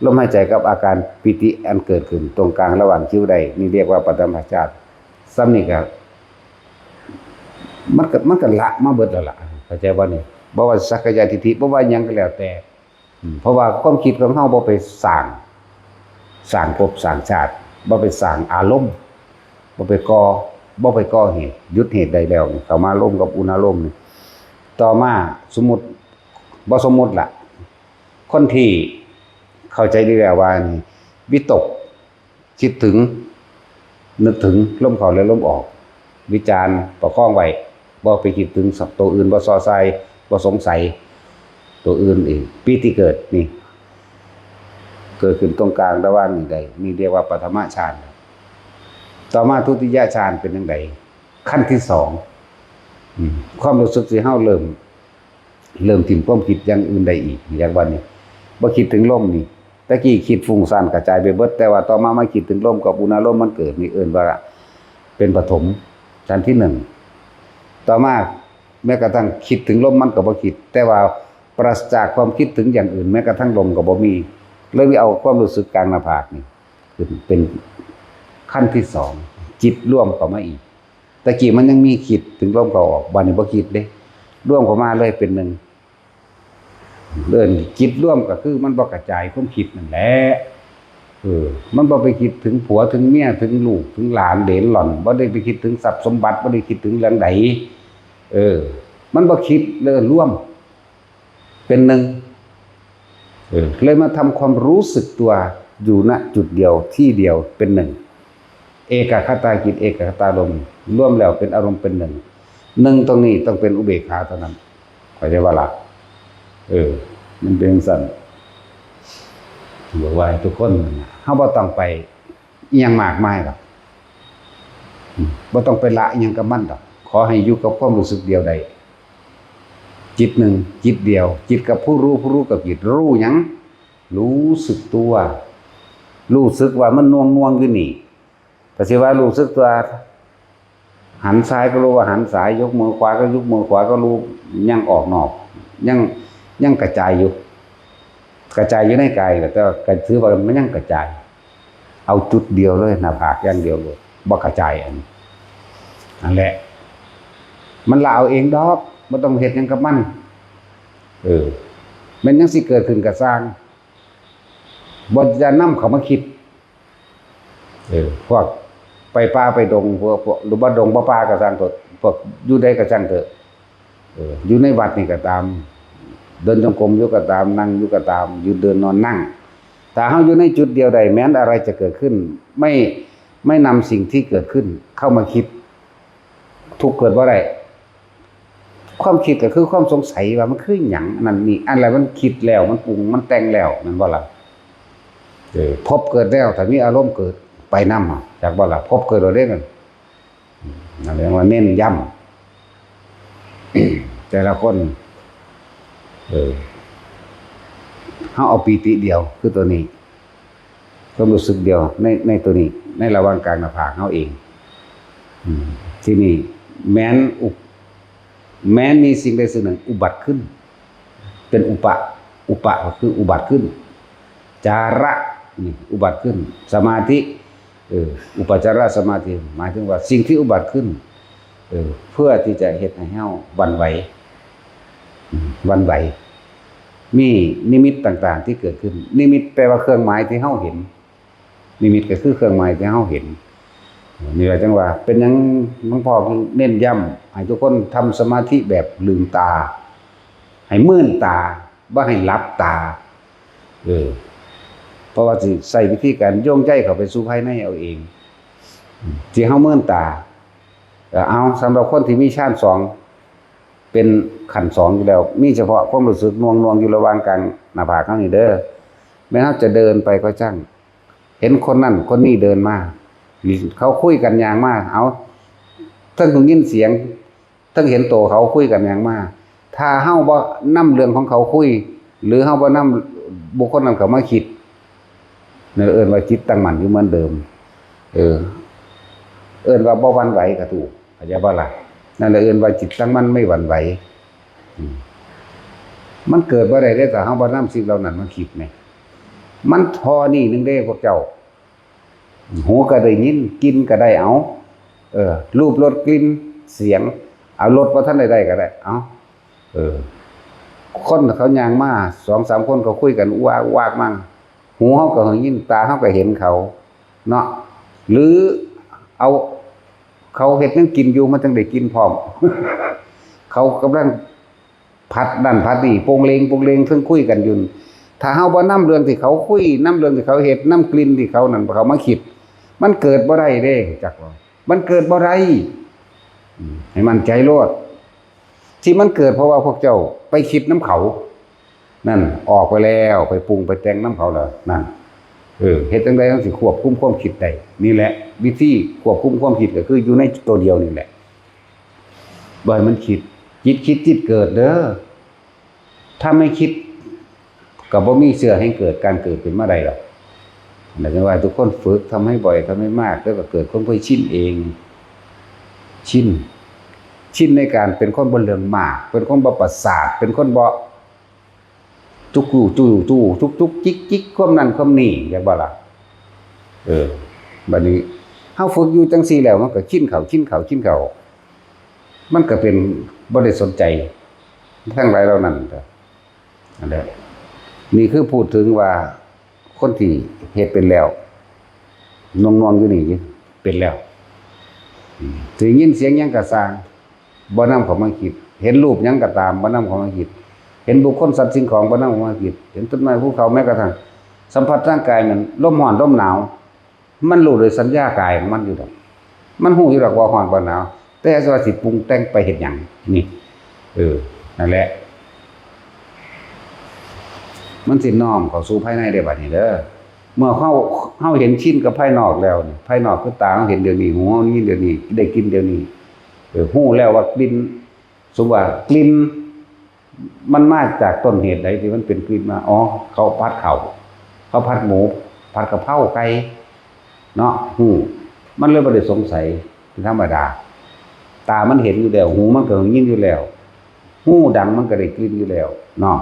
ลมหายใจกับอาการปิติอันเกิดขึ้นตรงกลางระหว่างคิ้วได้นี่เรียกว่าปฐมฌานซ้ำนี่ก็มันก็ละมาเบิดแล้วล่ะเข้าใจบ่นี่บ่ว่าสักกายทิฏฐิบ่ว่าหยังก็แล้วแต่เพราะว่าความคิดของเฮาบ่ไปสร้างภพสร้างชาติบ่ไปสร้างอารมณ์บ่ไปก่อเหตุหยุดเหตุใดแล้วเข้ามาลมกับอุณาโลมนี่ต่อมาสมมุติบ่สมมุติล่ะคนที่เข้าใจดีแล้วว่านี่วิตกคิดถึงนึกถึงลมเข้าและลมออกวิจารณ์ประคองไว้บ่ไปคิดถึงสับตัวอื่นบ่ซ้อใส่บ่สงสัยตัวอื่นอีกปีติเกิดนี่เกิดขึ้นตรงกลางระหว่างนี่ใดนี่เรียกว่าปฐมฌานต่อมาทุติยฌานเป็นจังไดขั้นที่2ความรู้สึกที่เฮาเริ่มทิ้งความคิดอย่างอื่นได้อีกอย่างวันนี้บ่คิดถึงลมนี่ตะกี้คิดฟุ้งซ่านกระจายไปเบิดแต่ว่าต่อมาคิดถึงลมกับอุณาโลมมันเกิดนี่เอิ้นว่าเป็นปฐมฌานที่1ต่อมาแม้กระทั่งคิดถึงลมมันก็บ่คิดแต่ว่าปราศจากความคิดถึงอย่างอื่นแม้กระทั่งลมก็บ่มีเลยเอาความรู้สึกกลางหน้าผากนี่ขึ้นเป็นขั้นที่2จิตร่วมเข้ามาอีกตะกี้มันยังมีคิดถึงลมเข้าออกบัดนี้บ่คิดเด้ร่วมเข้ามาเลยเป็น1เดินจิตร่วมก็คือมันบ่กระจายความคิดนั่นแหละมันบ่ไปคิดถึงผัวถึงเมียถึงลูกถึงหลานเหลนหล่อนบ่ได้ไปคิดถึงทรัพย์สมบัติบ่ได้คิดถึงเรื่องใดมันบ่คิดเลยร่วมเป็น1เลยมาทำความรู้สึกตัวอยู่ณจุดเดียวที่เดียวเป็น1เอกคตาจิตเอกคตารมณ์ร่วมแล้วเป็นอารมณ์เป็น1ตรงนี้ต้องเป็นอุเบกขาเท่านั้นเข้าใจว่าล่ะมันเป็นสั่นบอกว่าทุกคนเฮาบ่ต้องไปอิหยังมากมายหรอกบ่ต้องไปละอิหยังกับมันดอกขอให้อยู่กับความรู้สึกเดียวใดจิตหนึ่งจิตเดียวจิตกับผู้รู้กับจิตรู้หยัง รู้สึกตัวรู้สึกว่ามันน่วงอยู่นี่แต่สิว่ารู้สึกตัวหันซ้ายก็รู้ว่าหันซ้ายยกมือขวาก็ยกมือขวาก็รู้ยังออกนอกยังกระจายอยู่ในกายแต่ก็ถือว่ามันยังกระจายเอาจุดเดียวเลยหน้าผากอย่างเดียวเลยบ่กระจายอันแหละมันละเอาเองดอกบ่ต้องเฮ็ดหยังกับมันมันยังสิเกิดขึ้นกับสร้างบ่จะนำเขามาคิดพวกไปป่าไปดงพวกหรือบ่ดงบ่ป่าก็สร้างเถอะพวกอยู่ใดก็สร้างเถอะอยู่ในวัดนี่ก็ตามเดินจงกรมอยู่ก็ตามนั่งอยู่ก็ตามยืนเดินนอนนั่งถ้าเฮาอยู่ในจุดเดียวใดแม้นอะไรจะเกิดขึ้นไม่นำสิ่งที่เกิดขึ้นเข้ามาคิดทุกเกิดบ่ได้ความคิดก็คือความสงสัยว่ามันคือหยังนั่นนี่อะไรมันคิดแล้วมันปรุงมันแต่งแล้วนั่นบ่ล่ะพบเกิดแล้วถ้ามีอารมณ์เกิดไปนำจากบ่ล่ะพบเกิดเราได้กันนั่นเรียกว่าเน้นย้ำแต่ละคนเฮาเอาปีติเดียวคือตัวนี้ความรู้สึกเดียวในตัวนี้ในระหว่างกลางหน้าผากเฮาเองที่นี่แม้นมีสิ่งใดสิ่งหนึ่งอุบัติขึ้นเป็นอุปะก็คืออุบัติขึ้นจาระนี่อุบัติขึ้นสมาธิอุปจารสมาธิหมายถึงว่าสิ่งที่อุบัติขึ้นเพื่อที่จะเฮ็ดให้เฮาหวั่นไหวมีนิมิตต่างๆที่เกิดขึ้นนิมิตแปลว่าเครื่องหมายที่เฮาเห็นนิมิตก็คือเครื่องหมายที่เฮาเห็นนี่แหละจังว่าเป็นหยังหลวงพ่อเน้นย้ำให้ทุกคนทำสมาธิแบบลืมตาให้มื่นตาบ่ให้หลับตาเพราะว่าสิใส่วิธีการโยงใจเข้าไปสู่ภายในเอาเองที่เฮามื่นตาเอาสำหรับคนที่มีฌาน2เป็นขั้น2อยู่แล้วมีเฉพาะความรู้สึกน่วงอยู่ระหว่างกลางหน้าผากเฮานี่เด้อแม้เฮาจะเดินไปก็ช่างเห็นคนนั้นคนนี้เดินมาเขาคุยกันอย่างมากเอาทั้งได้ยินเสียงทั้งเห็นโตเขาคุยกันอย่างมากถ้าเฮาบ่นำเรื่องของเขาคุยหรือเฮาบ่นำบุคคลนั้นเขามาคิดเนี่ยเอิ้นว่าจิตตั้งมั่นอยู่เหมือนเดิมเอิ้นว่าบ่หวั่นไหวก็ถูกเข้าใจบ่ล่ะนั่นแหละเอิ้นว่าจิตตั้งมั่นไม่หวั่นไหวมันเกิดบ่ได้ถ้าเฮาบ่นำสิ่งเหล่านั้นมาคิดแหมมันทอนี่นึงเด้พวกเจ้าหูก็ได้ยินกินก็ได้เอารูปรสกลิ่นเสียงเอารสว่าท่านได้ก็ได้เอาคนเขาย่างมา 2-3 คนเขาคุยกันวากมั่งหูเฮาก็ยินตาเฮาก็เห็นเขาเนาะหรือเอาเขาเฮ็ดนั่งกินอยู่มันจังได้กินพร้อม เขากำลังผัดนั่นผัดนี่โปงเลงเพิ่งคุยกันอยู่ถ้าเฮาบ่นำเรื่องที่เขาคุยนำเรื่องที่เขาเฮ็ดนำกลิ่นที่เขานั่นเขามาคิดมันเกิดบ่ได้เด้จักว่ามันเกิดบ่ได้ให้มันใจโลดที่มันเกิดเพราะว่าพวกเจ้าไปคิดน้ำเขานั่นออกไปแล้วไปปรุงไปแต่งน้ำเขาแล้วนั่นเฮ็ดจังได๋จังสิควบคุมความคิดได้นี่แหละวิธีควบคุมความคิดก็คืออยู่ในตัวเดียวนี่แหละบ่ให้มันคิดจิตเกิดเด้อถ้าไม่คิดก็บ่มีเชื่อให้เกิดการเกิดขึ้นมาได้หรอกนั่นคือว่าทุกคนฝึกทำให้บ่อยทำให้มากแล้วก็เกิดความเคยชินเองชินในการเป็นคนบ่เรื่องมากเป็นคนบ่ประสาทเป็นคนบ่จุกจู่ทุกจิกความนั้นความนี้จังบ่ล่ะบัดนี้เฮาฝึกอยู่จังซี่แล้วมันก็ชินเขามันก็เป็นบ่ได้สนใจทั้งหลายเหล่านั้นนั่นแหละนี่คือพูดถึงว่าคนที่เฮ็ดเป็นแล้วนวงอยู่นี่เป็นแล้วถึงยินเสียงหยังก็สร้างบ่นำเข้ามาคิดเห็นรูปหยังก็ตามบ่นำเข้ามาคิดเห็นบุคคลสัตว์สิ่งของบ่นำเข้ามาคิดเห็นต้นไม้ภูเขาแม้กระทั่งสัมผัสร่างกายมันลมร้อนลมหนาวมันรู้โดยสัญญากายของมันอยู่ดอกมันฮู้อยู่ดอกว่าร้อนบ่หนาวแต่ว่าสิปรุงแต่งไปเฮ็ดหยังนี่นั่นแหละมันสิน้อมเข้าสู่ภายในได้บัดนี้เด้อเมื่อเฮาเห็นชินกับภายนอกแล้วนี่ภายนอกคือตาเฮาเห็นเดี๋ยวนี้หูเฮายินเดี๋ยวนี้ได้กินเดี๋ยวนี้ฮู้แล้วว่ากลิ่นสมมุติว่ากลิ่นมันมาจากต้นเหตุใดที่มันเป็นกลิ่นมาอ๋อเขาพัดเขา เขาผัดหมูผัดกะเพราไก่เนาะมันเลยบ่ได้สงสัยเป็นธรรมดาตามันเห็นอยู่แล้วหูมันก็ยินอยู่แล้วหูดังมันก็ได้กลิ่นอยู่แล้วเนาะ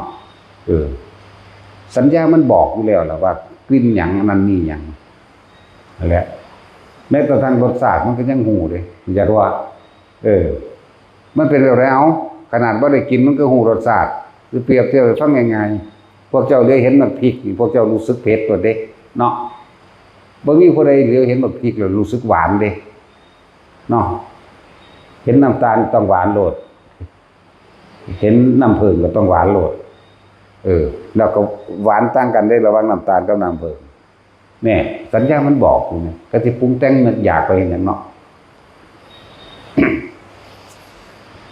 สัญญามันบอกอยู่แล้วล่ะว่ากลิ่นหยังนั้นนี่หยังนั่นแหละแม้กระทั่งรสชาติมันก็ยังหูเลยอย่าว่ามันเป็นอะไรเอาขนาดบ่ได้กินมันก็หูรสชาติคือเปรียบเทียบฟังง่ายๆพวกเจ้าเลี้ยเห็นมันพริกพวกเจ้ารู้สึกเผ็ดตัวเด้เนาะบ่มีผู้ใดเลี้ยเห็นมันพริกแล้วรู้สึกหวานเด้เนาะเห็นน้ำตาลต้องหวานโลดเห็นน้ำผึ้งก็ต้องหวานโลดแล้วก็หวานต่างกันได้ระหว่างน้ำตาลกับน้ำผึ้งแน่สัญญามันบอกอยู่เนี่ยก็สิปรุงแต่งมันอยากไปอย่างนั้นเนาะ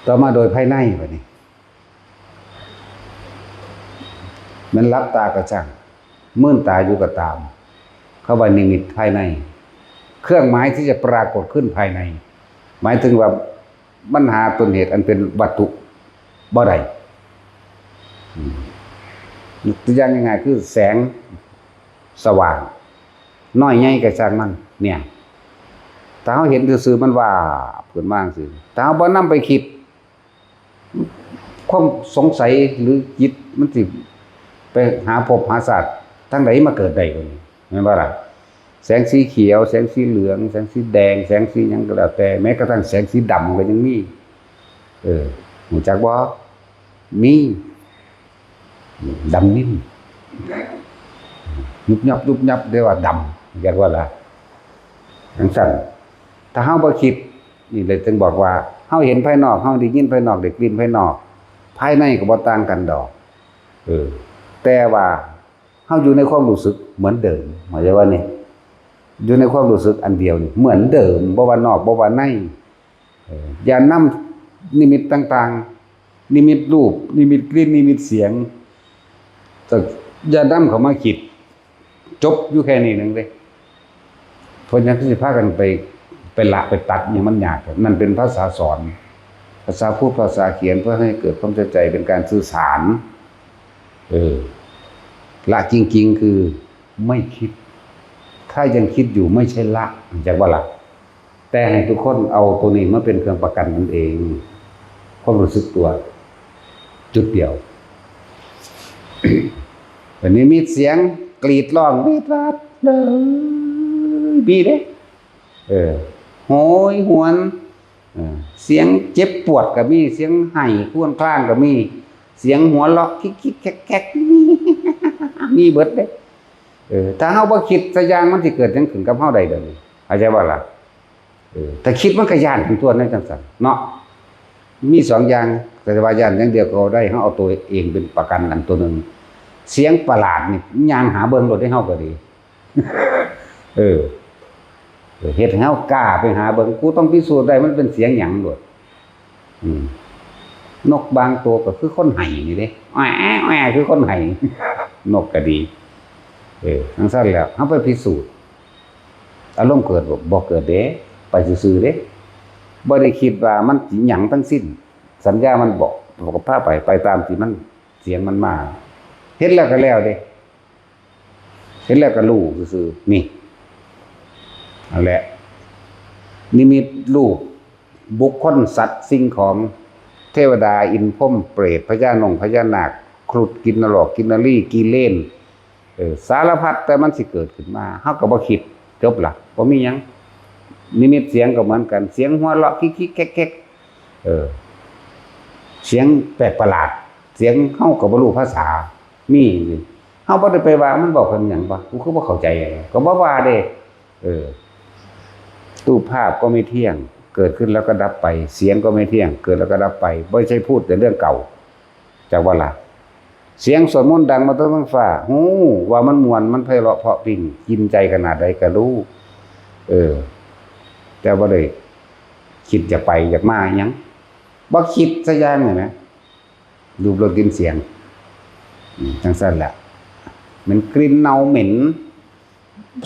ต่อมาโดยภายในบัดนี้มันรับตาก็ช่างมื่นตาอยู่ก็ตามเข้าไปนิมิตภายในเครื่องหมายที่จะปรากฏขึ้นภายในหมายถึงว่าปัญหาต้นเหตุอันเป็นวัตถุบ่ได้ตัวอย่างง่ายๆคือแสงสว่างน้อยใหญ่ก็ช่างมันเนี่ยถ้าเราเห็นซื่อๆมันว่าเพิ่นมาซื่อถ้าเราบ่นำไปคิดความสงสัยหรือจิตมันสิไปหาภพหาชาติทั้งใดมาเกิดได้ก็แม่นบ่ล่ะแสงสีเขียวแสงสีเหลืองแสงสีแดงแสงสีหยังก็แล้วแต่แม้กระทั่งแสงสีดำก็ยังมีรู้จักบ่มีดำนิ่มยุบยับยุบยับเรียกว่าดำเรียกว่าอะไรทั้งสั้นถ้าเฮาบ่คิดนี่เลยจึงบอกว่าเฮาเห็นภายนอกเฮาได้ยินภายนอกได้กลิ่นภายนอกภายในก็บ่ต่างกันดอกแต่ว่าเฮาอยู่ในความรู้สึกเหมือนเดิมหมายถึงว่านี่อยู่ในความรู้สึกอันเดียวนี่เหมือนเดิมบ่ว่านอกบ่ว่าในอย่านำนิมิตต่างๆนิมิตรูปนิมิตกลิ่นนิมิตเสียงแต่อย่านำเข้ามาคิดจบอยู่แค่นี้นึงเด้เพราะฉะนั้นสิพากันไปละไปตัดอย่างมันยากนั่นเป็นภาษาสอนภาษาพูดภาษาเขียนเพื่อให้เกิดความเข้าใจเป็นการสื่อสารละจริงๆคือไม่คิดถ้ายังคิดอยู่ไม่ใช่ละจากว่าละแต่ให้ทุกคนเอาตัวนี้มาเป็นเครื่องประกันตนเองความรู้สึกตัวจุดเดียว วันนี้มีเสียงกรีดร้องวีดวาดเลยมีเด้โหยหวนเสียงเจ็บปวดก็มีเสียงไห้ครวญครางก็มีเสียงหัวเราะคิกๆแคกๆมีเบิดเด้ถ้าเฮาบ่คิดซะอย่างมันสิเกิดจังขึ้นกับเฮาได้เด้อเข้าใจบ่ล่ะแต่คิดมันก็ย้านทั้งตัวนั่นจังซั่นเนาะมี2อย่างแต่ว่าย้านอย่างเดียวก็ได้เฮาเอาตัวเองเป็นประกันอันตัวนึงเสียงประหลาดนี่ย่างหาเบิ่งรถให้เฮาก็ดีเฮ็ดให้เฮากล้าไปหาเบิ่งกูต้องพิสูจน์ได้มันเป็นเสียงหยังโลดนกบางตัวก็คือคนไห้นี่เด้แอ้ๆคือคนไห้นกก็ดีจังซั่นแล้วเฮาไปพิสูจน์อารมณ์เกิดบ่เกิดเด้ไปซื่อๆเด้บ่ได้คิดว่ามันสิหยังทั้งสิ้นสัญญามันบอกก็พาไปตามที่มันเสียงมันมาเห็นแล้วก็แล้วเด้เห็นแล้วก็รู้ซื่อๆนี่นั่นแหละนิมิตรูปบุคคลสัตว์สิ่งของเทวดาอินทร์พรหมเปรตพญานาคครุฑกินนรกกินนรีกิเลนสารพัดแต่มันสิเกิดขึ้นมาเฮาก็บ่คิดจบล่ะบ่มีหยังนิมิตเสียงก็เหมือนกันเสียงหัวเราะคิกๆแก๊กๆเสียงแปลกประหลาดเสียงเฮาก็บ่รู้ภาษามีเฮาบ่ได้ไปว่ามันบอกเพิ่นหยังบ่กูคือบ่เข้าใจก็บ่ว่าเด้รูปภาพก็ไม่เที่ยงเกิดขึ้นแล้วก็ดับไปเสียงก็ไม่เที่ยงเกิดแล้วก็ดับไปไม่ใช่พูดแต่เรื่องเก่าจากว่าล่ะเสียงสวดมนต์ดังมาทั้งฟ้าหูว่ามันม่วนมันไพเราะเพราะพริ้งกินใจขนาดใดก็รู้แต่บ่ได้คิดจะไปอยากมาหยังบ่คิดซะอย่างนี่นะรูปรสกลิ่นเสียงจังซั่นแหละมันกลิ่นเน่าเหม็น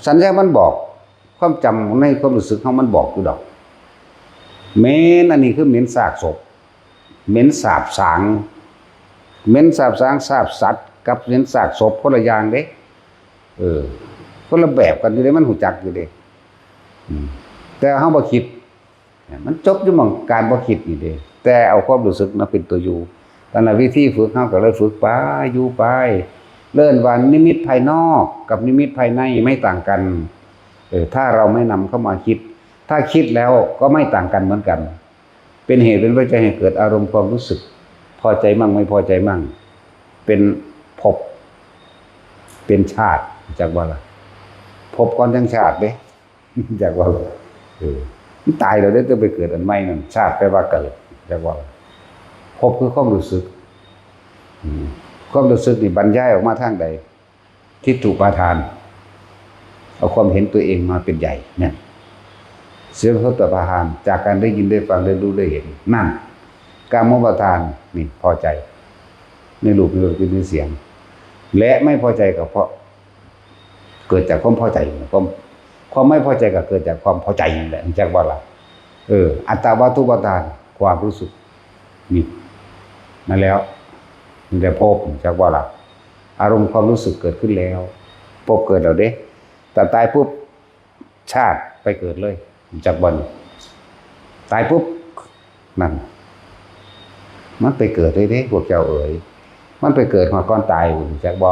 สัญญามันบอกความจำในความรู้สึกของมันบอกอยู่ดอกเหม็นอันนี้คือเหม็นซากศพเหม็นสาบสางเหม็นสาบสางสาบสัตว์กับเหม็นซากศพคนละอย่างเด้ คนละแบบกันอยู่เด้มันหูจักอยู่เด้แต่เฮาบ่คิดมันจบอยู่หม่องการบ่คิดนี่เด้แต่เอาความรู้สึกมาเป็นตัวอยู่นั่นน่ะวิธีฝึกเฮาก็เลยฝึกไปอยู่ไปเลิ่นว่านิมิตภายนอกกับนิมิตภายในไม่ต่างกันถ้าเราไม่นำเข้ามาคิดถ้าคิดแล้วก็ไม่ต่างกันเหมือนกันเป็นเหตุเป็นปัจจัยให้เกิดอารมณ์ความรู้สึกพอใจมั่งไม่พอใจมั่งเป็นภพเป็นชาติจากว่าล่ะภพก่อนทั้งชาติเด้จากว่าตายแล้วได้ต้องไปเกิดอันใหม่นั่นชาติแปลว่าเกิดจากว่าภพคือความรู้สึกความรู้สึกนี่บรรยายออกมาทางใดทิฏฐุปาทานเอาความเห็นตัวเองมาเป็นใหญ่เนี่ยเสียงเขาตัวปาทานจากการได้ยินได้ฟังได้รู้ได้เห็นนั่นกามปาทานนี่พอใจในรูปในรสในเสียงและไม่พอใจก็เพราะเกิดจากความพอใจความไม่พอใจก็เกิดจากความพอใจนี่แหละจากว่าล่ะอัตตาวัตถุปาทานความรู้สึกนี่นั่นแล้วนี่แต่ภพจากว่าล่ะอารมณ์ความรู้สึกเกิดขึ้นแล้วภพเกิดแล้วเด้แต่ตายปุ๊บชาติไปเกิดเลยจากวันตายปุ๊บนั่นมันไปเกิดเลยเด้พวกเจ้าเอ๋ยมันไปเกิดหัวก้อนตายหุ่นจากบ่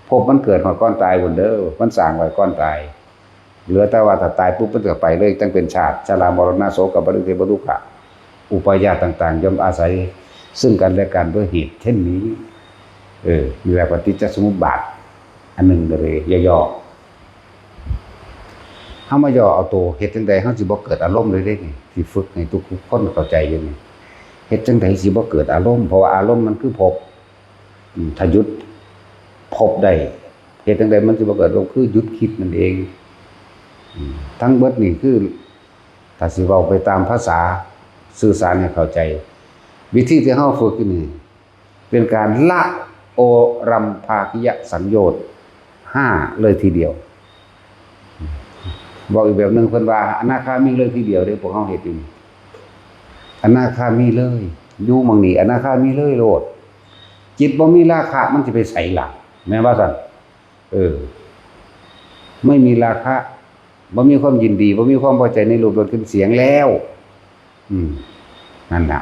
ภพมันเกิดหัวก้อนตายหุ่นเด้อมันสร้างไว้ก้อนตายเหลือแต่ว่าถ้าตายปุ๊บมันจะไปเลยตั้งเป็นชาติชรามรณะโสกปริเทวทุกขะอุปายาตต่างๆย่อมอาศัยซึ่งกันและกันด้วยเหตุเช่นนี้มีแบบปฏิจจสมุปบาทอันหนึ่งเลยย่อๆเฮามาย่อเอาตัวเฮ็ดจังได๋เฮาสิบ่เกิดอารมณ์เลยเด้นี่สิฝึกให้ทุกคนเข้าใจอยู่นี่เฮ็ดจังได๋สิบ่เกิดอารมณ์เพราะว่าอารมณ์มันคือภพถ้าหยุดภพได้เฮ็ดจังได๋มันสิบ่เกิดอารมณ์คือหยุดคิดนั่นเองทั้งเบิดนี่คือถ้าสิเว้าไปตามภาษาสื่อสารให้เข้าใจวิธีที่เฮาฝึกนี่เป็นการละโอรัมภาคิยสัญโยชน์5เลยทีเดียวบอกอีกแบบนึงเพิ่นว่าอนาคามีเลยทีเดียวเด้พวกเฮาเฮ็ดอยู่อนาคามีเลยอยู่หม้องนี้อนาคามีเลยโลดจิตบ่มีราคะมันสิไปไสล่ะแม่นว่าซั่นไม่มีราคะบ่มีความยินดีบ่มีความพอใจในรูปรสกลิ่นเสียงแล้วนั่นน่ะ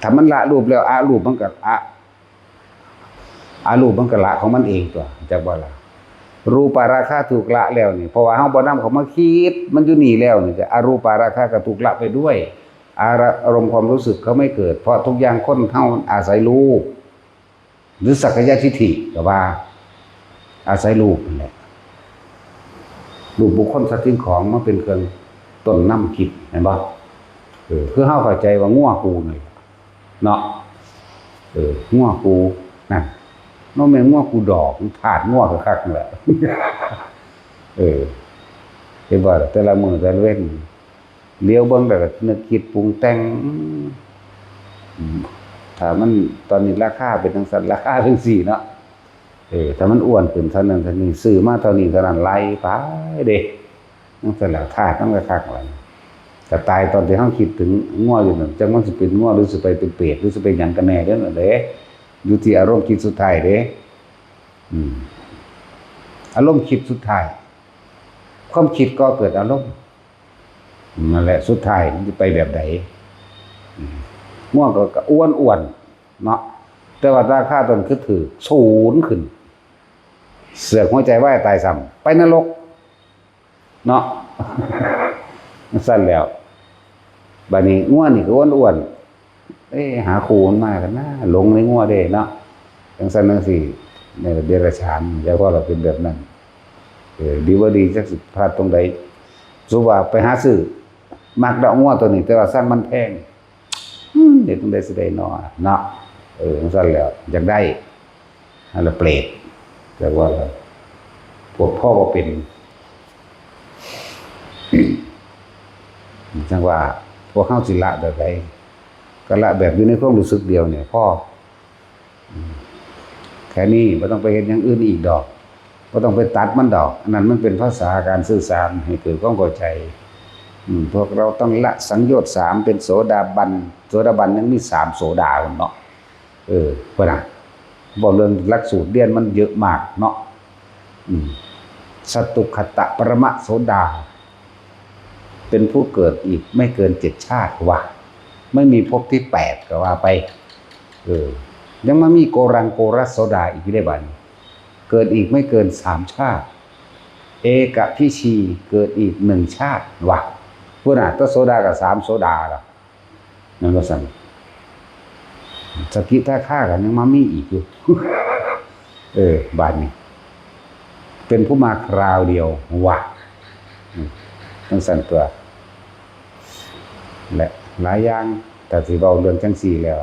ถ้ามันละรูปแล้วอารูปมันก็อารูปมันก็ละของมันเองตัวจักบ่ล่ะรูปาราคะถูกละแล้วนี่เพราะว่าเฮาบ่นำเขามาคิดมันอยู่นี่แล้วนี่ก็อรูปาราคะก็ถูกละไปด้วยอารมณ์ความรู้สึกเขาไม่เกิดเพราะทุกอย่างคนเฮาอาศัยรูปหรือสักกายทิฏฐิก็ว่าอาศัยรูปนั่นแหละรูปบุคคลสัตว์สิ่งของมันเป็นเครื่องต้นนำคิดเห็นบ่คือเฮาเข้าใจว่างัวกูนี่เนาะงัวกูนั่นน้องแม่งัวกูดอกถาดงัวคักๆนั่นแหละเห็นบ่แต่ละมื้อแต่ละเว้นเลี้ยวเบิ่งแล้วก็นึกคิดปรุงแต่งถ้ามันตอนนี้ราคาเป็นจังซั่นราคาจังซี่เนาะถ้ามันอ้วนขึ้นเท่านั้นเท่านี้ซื้อมาเท่านี้เท่านั้นไล่ไปเด้จังซั่นแหละธาตุมันก็คักว่าแต่ตายตอนที่เฮาคิดถึงงัวอยู่นั่นจังมันสิเป็นงัวหรือสิไปเป็นเปรตหรือสิเป็นหยังกันแน่เด้อนั่นเด้อยู่ที่อารมณ์คิดสุดท้ายเด้อารมณ์คิดสุดท้ายความคิดก็เกิดอารมณ์นั่นแหละสุดท้ายมันจะไปแบบไหนง่วงก็อ้วนเนาะแต่ว่าราคาตนคือถือศูนย์ขึ้นเสือกหัวใจว่ายตายซ้ำไปนรกเนาะสั้นแล้วบัดนี้ง่วงนี่ก็อ้วนหาครูมันมากันนะหลงในง่วงเด้เนาะจังซั่นจังซี่ในเดรัจฉานแล้วก็เราเป็นแบบนั้นดีบ่ดีจักสิพลาดตรงใดสุว่าไปหาซื้อมักดอกงัวตัวนี้แต่ว่าสร้างมันแพงเด็ดตรงใดสิได้เนาะจังซั่นแล้วอยากได้อันละเปรตแต่ว่าพวกพ่อก็เป็นจังว่าพวกเฮาสิละแบบใดก็ละแบบอยู่ในความรู้สึกเดียวเนี่ยพ่อแค่นี้บ่ต้องไปเฮ็ดอย่างอื่นอีกดอกบ่ต้องไปตัดมันดอกอันนั้นมันเป็นภาษาการสื่อสารให้เกิดความเข้าใจพวกเราต้องละสังโยชน์3เป็นโสดาบันยังมี3โสดาเนาะเพิ่นน่ะบ่เรื่องหลักสูตรเรียนมันเยอะมากเนาะ สตุขตะปรมโสดาเป็นผู้เกิดอีกไม่เกิน7 ชาติว่ะไม่มีภพที่8ก็ว่าไปยังมามีโกรังโกรัสโสดาอีกได้บัดเกิดอีกไม่เกิน3 ชาติเอกพิชีเกิดอีก1 ชาติว่ะพุทธะตโสดากับ3 โสดาล่ะนั่นก็สั่นสกิทาฆ่ากันยังมามีอีกอยู่บัดนี้เป็นผู้มาคราวเดียวว่ะทั้งสั่นตัวและหลายอย่างแต่สิเว้าเรื่องจังซี่แล้ว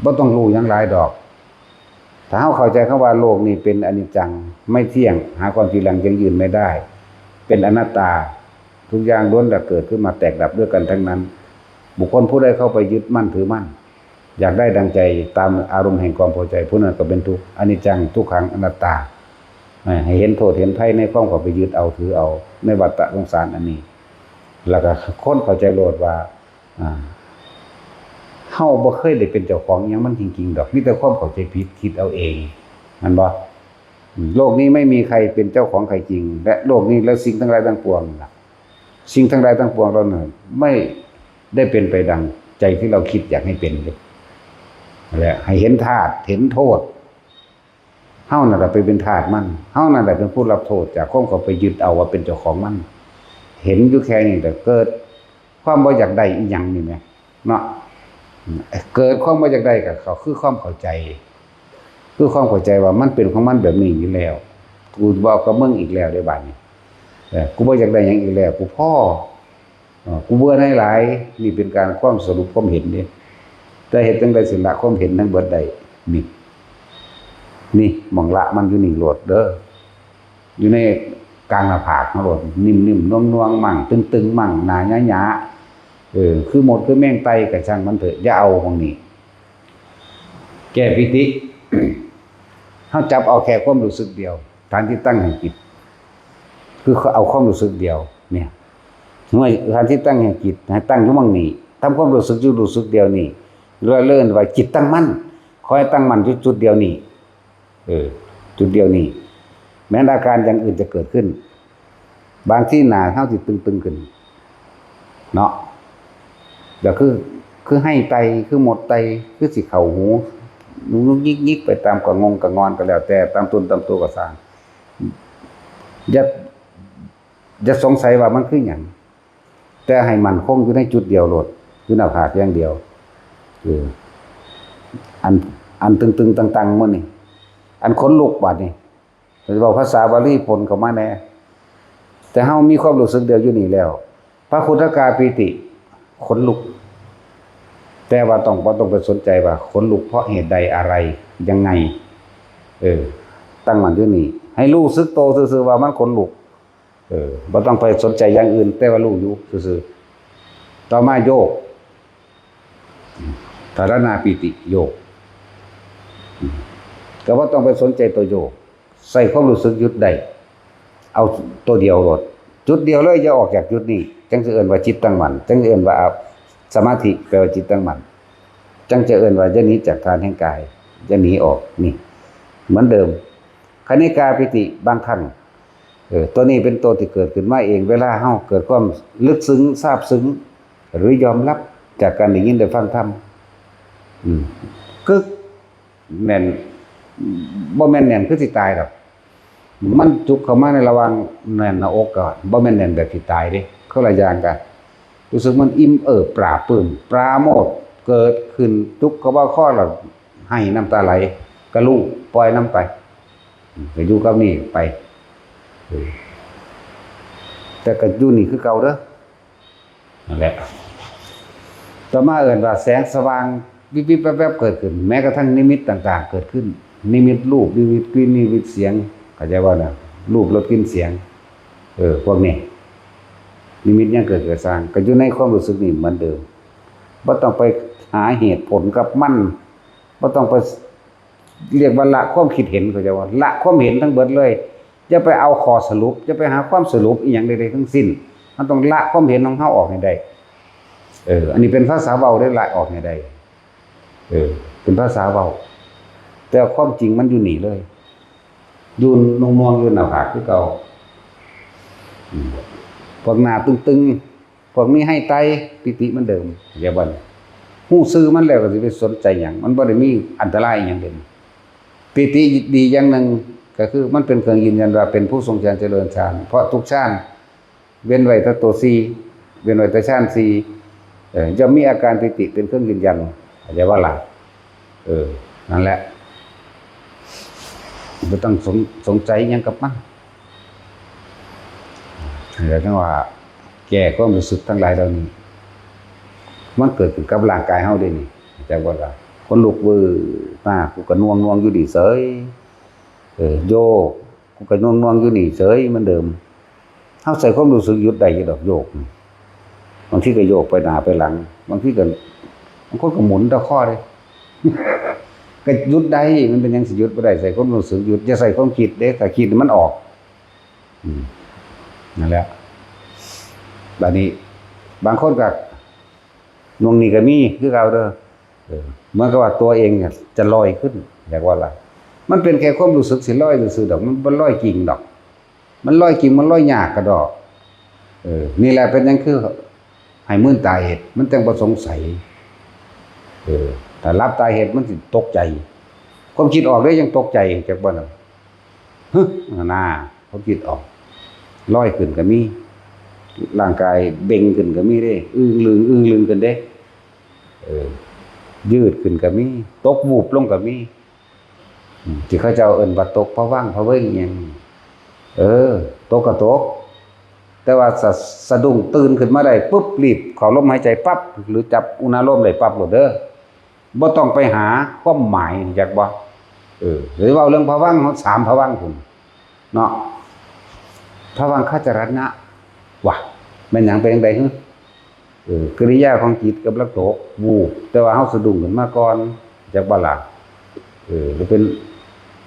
บ่ต้องรู้หยังหลายดอกถ้าเฮาเข้าใจคำว่าโลกนี้เป็นอนิจจังไม่เที่ยงหาความจริงยั่งยืนไม่ได้เป็นอนัตตาทุกอย่างล้วนแต่เกิดขึ้นมาแตกดับด้วยกันทั้งนั้นบุคคลผู้ใดเข้าไปยึดมั่นถือมั่นอยากได้ดังใจตามอารมณ์แห่งความพอใจผู้นั้นก็เป็นทุกข์อนิจจังทุกขังอนัตตาให้เห็นโทษเห็นภัยในความเข้าไปยึดเอาถือเอาในวัฏสงสารอันนี้แล้วก็คนเข้าใจโลดว่าเฮาบ่เคยได้เป็นเจ้าของหยังมันจริงๆดอกมีแต่ความเข้าใจผิดคิดเอาเองมันบ่โลกนี้ไม่มีใครเป็นเจ้าของใครจริงและโลกนี้และสิ่งทั้งหลายทั้งปวงสิ่งทั้งหลายทั้งปวงเราเนี่ยไม่ได้เป็นไปดังใจที่เราคิดอยากให้เป็นเลยและให้เห็นธาตุเห็นโทษเฮานั่นแหละไปเป็นทาสมันเฮานั่นแหละเป็นผู้รับโทษจากความเขาไปยึดเอาว่าเป็นเจ้าของมันเห็นอยู่แค่นี้แต่เกิดความบ่อยากได้อีหยังนี่แหมเนาะเกิดความบ่อยากได้กับเขาคือความเข้าใจคือความเข้าใจว่ามันเป็นของมันแบบนี้อยู่แล้วกูบอกกับมึงอีกแล้วได้บัดนี้กูบ่อยากได้หยังอีกแล้วกูพ่อกูเบื่อในหลายนี่เป็นการความสรุปความเห็นนี่แต่เฮ็ดจังได๋สิละความเห็นทั้งเบิดได้นี่มองละมันอยู่นี่โหลดเด้ออยู่ในกลางหน้าผากโหลดนิ่มๆน่วงๆมั่งตึงๆมั่งหน้าหยาๆคือหมดคือแม่งไตก็ช่างมันเถอะอย่าเอาของนี้แก้ปิติเฮาจับเอาแค่ความรู้สึกเดียวฐานที่ตั้งแห่งจิตคือเอาความรู้สึกเดียวเนี่ยเมื่อฐานที่ตั้งแห่งจิตให้ตั้งอยู่มั่งนี้ทำความรู้สึกอยู่รู้สึกเดียวนี่เลื่อนว่าจิตตั้งมั่นขอให้ตั้งมั่นอยู่จุดเดียวนี่จุดเดียวนี่แม้อาการอย่างอื่นจะเกิดขึ้นบางที่หนาเท่าที่ตึงขึ้นเนาะเดี๋ยวคือให้ไตคือหมดไตคือสิเข่าหูนุ่งยิกไปตามกระงกระงอนก็แล้วแต่ตามตนตามตัวก็สร้างอย่าสงสัยว่ามันคือหยังแต่ให้มันคงอยู่ในจุดเดียวโลดอยู่หน้าผากอย่างเดียวอันตึงๆตังๆมื้อนี่อันขนลุกบัดนี้จะบอกภาษาบาลีผลเข้ามาแน่แต่เฮามีความรู้สึกเดียวอยู่นี่แล้วพระคุถกาปิติขนลุกแต่ว่าบ่ต้องไปสนใจว่าขนลุกเพราะเหตุใดอะไรยังไงตั้งมั่นอยู่นี่ให้รู้สึกโตซื่อๆว่ามันขนลุกบ่ต้องไปสนใจอย่างอื่นแต่ว่ารู้อยู่ซื่อๆต่อมาโยกธารณาปิติโยกก็ว่าต้องไปสนใจตัวโยกใส่ความรู้สึกหยุดได้เอาตัวเดียวโลดจุดเดียวเลยอย่าออกจากจุดนี้จังสิเอิ้นว่าจิตตั้งมั่นจังสิเอิ้นว่าสมาธิแปลว่าจิตตั้งมั่นจังจะเอิ้นว่าจะหนีจากฐานแห่งกายจะหนีออกนี่เหมือนเดิมคณิกาปิติบางครั้งตัวนี้เป็นตัวที่เกิดขึ้นมาเองเวลาเฮาเกิดความลึกซึ้งซาบซึ้งหรือยอมรับจากการได้ยินได้ฟังธรรมกึกแน่นบ่แม่นแน่นคือสิตายดอกมันจุกเข้ามาในระหว่างแน่นหน้าอกก่อนบ่แม่นแน่นแบบสิตายเด้คนละอย่างกันรู้สึกมันอิ่มปราบปลื้มปราโมทย์เกิดขึ้นจุกเข้าว่าข้อแล้วให้น้ำตาไหลกระลูกปล่อยน้ำไปก็อยู่กับนี่ไปแต่ก็อยู่นี่คือเก่าเด้อนั่นแหละต่อมาเอิ้นว่าแสงสว่างวิบๆแวบๆเกิดขึ้นแม้กระทั่งนิมิตต่างๆเกิดขึ้นนิมิตรูปนิมิตกลิ่นนิมิตเสียงเข้าใจว่าน่ะรูปรสกลิ่นเสียงพวกนี้นิมิตยังเกิดสร้างก็อยู่ในความรู้สึกนี่เหมือนเดิมบ่ต้องไปหาเหตุผลกับมันบ่ต้องไปเรียกว่าละความคิดเห็นเข้าใจว่าละความเห็นทั้งเบิดเลยอย่าไปเอาข้อสรุปอย่าไปหาความสรุปอีหยังใดๆทั้งสิ้นมันต้องละความเห็นของเฮาออกให้ได้อันนี้เป็นภาษาเว้าได้ละออกให้ได้เป็นภาษาเว้าแต่ความจริงมันอยู่นี่เลย ยืนนวงๆอยู่หน้าผากคือเก่าพวกหน้าตึงๆพวกนี้ให้ไตปิติมันเดิมอย่าบ่นฮู้ซื่อมันแล้วก็สิไปสนใจหยังมันบ่ได้มีอันตรายหยังเด่นปิติดีอย่างหนึ่งก็คือมันเป็นเครื่องยืนยันว่าเป็นผู้ทรงฌานเจริญฌานเพราะทุกฌานเว้นไว้แต่ตัว4เว้นไว้แต่ฌาน4จะมีอาการปิติเป็นเครื่องยืนยันอย่าว่าล่ะนั่นแหละบ่ต้องสงสัยหยังกับมันเดี๋ยวจังว่าแก้ความรู้สึกทั้งหลายเหล่านี้มันเกิดขึ้นกับร่างกายเฮาได้นี่จังว่าล่ะคนลุกวือมากูก็น่วงอยู่ดีเสยโยกกูก็น่วงอยู่นี่เสยเหมือนเดิมเฮาใส่ความรู้สึกหยุดได้อยู่ดอกโยกบางทีก็โยกไปหน้าไปหลังบางทีก็บางคนก็หมุนตะข้อเด้ก็หยุดได้มันเป็นหยังสิหยุดบ่ได้ใส่ความรู้สึกหยุดอย่าใส่ความคิดเด้ถ้าคิดมันออกนั่นแหละบัดนี้บางคนก็นวงนี่ก็มีคือเก่าเด้อเหมือนกับว่าตัวเองเนี่ยจะลอยขึ้นอยากว่าล่ะมันเป็นแค่ความรู้สึกสิลอยซื่อๆดอกมันบ่ลอยกิ่งดอกมันลอยกิ่งมันลอยยากกระดอกนี่แหละเป็นหยังคือให้มื่นตาเห็ดมันจังบ่สงสัยถ้ารับตาเห็ดมันสิตกใจความคิดออกได้ยังตกใจจักบ่น่ะฮึน่าความคิดออกลอยขึ้นก็มีร่างกายเบ่งขึ้นก็มีเด้อึ้งลึงกันเด้ยืดขึ้นก็มีตกวูบลงก็มีที่เขาเจ้าเอิ้นว่าตกเพราะว่างเพราะเว้งหยังตกก็ตกแต่ว่าสะดุ้งตื่นขึ้นมาได้ปุ๊บรีบเข้าลมหายใจปั๊บหรือจับอุณหภูมิได้ปั๊บโลดเด้อบ่ต้องไปหาความหมายจักบ่หรือว่าเรื่องภวังค์เฮา3ภวังค์พุ่นเนาะภวังคจรณะว่ะแม่นหยังเป็นจังได๋ฮึกริยาของจิตกับลักโตกวูบแต่ว่าเฮาสะดุ้งขึ้นมาก่อนจักบ่ล่ะหรือเป็น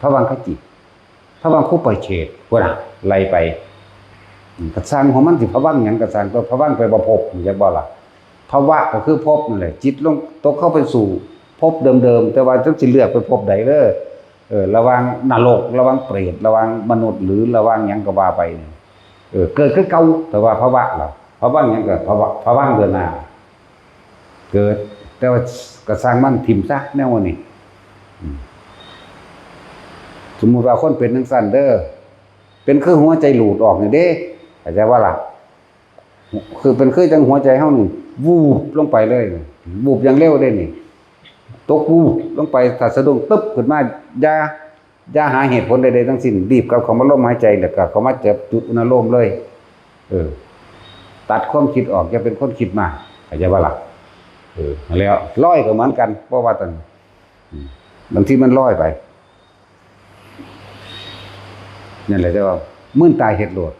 ภวังคจิตภวังคุปเฉทพุ่นน่ะไล่ไปกระสร้างของมันสิภวังค์หยังกระสร้างตัวภวังค์ไปบ่พบจักบ่ล่ะภวะก็คือภพนั่นแหละจิตลงตกเข้าไปสู่ภพเดิมๆแต่ว่าจังสิเลือกไปภพใดเด้อระหว่างนรกระหว่างเปรตระหว่างมนุษย์หรือระหว่างหยังก็ว่าไปเกิดคือเก่าแต่ว่าภวะล่ะภวังค์หยังก็ภวังค์เดินหน้าเกิดแต่ว่ากระสร้างมันทิ่มซะแนวนี้สมมุติว่าคนเป็นจังซั่นเด้อเป็นคือหัวใจหลุดออกนี่เด้เข้าใจว่าล่ะคือเป็นคือจังหัวใจเฮานี่วูบลงไปเลยวูบอย่างเร็วเด้นี่ตกวูบลงไปถ้าสะดุ้งตึ๊บขึ้นมาอย่าหาเหตุผลใดๆทั้งสิ้นรีบกลับเข้ามาลมหายใจแล้วก็เข้ามาจับจุดอุณหภูมิเลยตัดความคิดออกอย่าเป็นคนคิดมากเข้าใจว่าล่ะแล้วลอยก็เหมือนกันเพราะว่าตอนบางทีมันลอยไปนั่นแหละแต่ว่ามื่นตาเฮ็ดโลด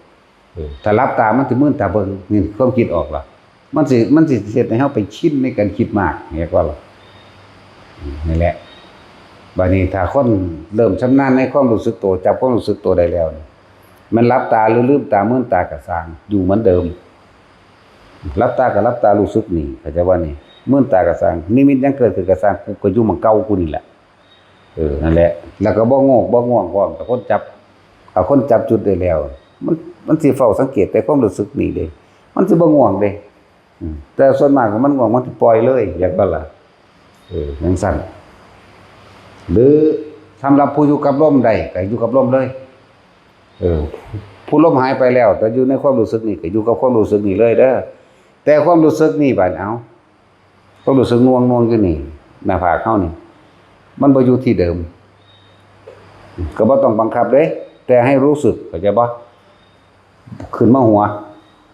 ถ้ารับตามันสิมื่นตาเบิ่งนี่ความคิดออกล่ะมันสิเฮ็ดให้เฮาไปชินในการคิดมากเรียกว่าล่ะนี่แหละบัดนี้ถ้าคนเริ่มชำนาญในความรู้สึกตัวจับความรู้สึกตัวได้แล้วมันรับตาหรือลืมตามื่นตาก็สร้างอยู่เหมือนเดิมรับตาก็รับตารู้สึกนี่เข้าใจว่านี่มื่นตาก็สร้างนิมิตยังเกิดขึ้นก็สร้างก็อยู่หม้องเก่ากูนี่แหละนั่นแหละแล้วก็บ่โง่บ่ง่วงพร้อมแต่คนจับจุดได้แล้วมันสิเฝ้าสังเกตแต่ความรู้สึกนี่เด้มันสิบ่ง่วงเด้แต่ส่วนมากมันง่วงมันสิปล่อยเลยอยากว่าล่ะจังซั่นหรือสำหรับผู้อยู่กับลมได้ก็อยู่กับลมเลยผู้ลมหายไปแล้วแต่อยู่ในความรู้สึกนี่ก็อยู่กับความรู้สึกนี่เลยเด้อแต่ความรู้สึกนี่บัดเอาความรู้สึกง่วงอยู่นี่หน้าผากเฮานี่มันบ่อยู่ที่เดิมก็บ่ต้องบังคับเด้แต่ให้รู้สึกเข้าใจบ่ขึ้นมาหัว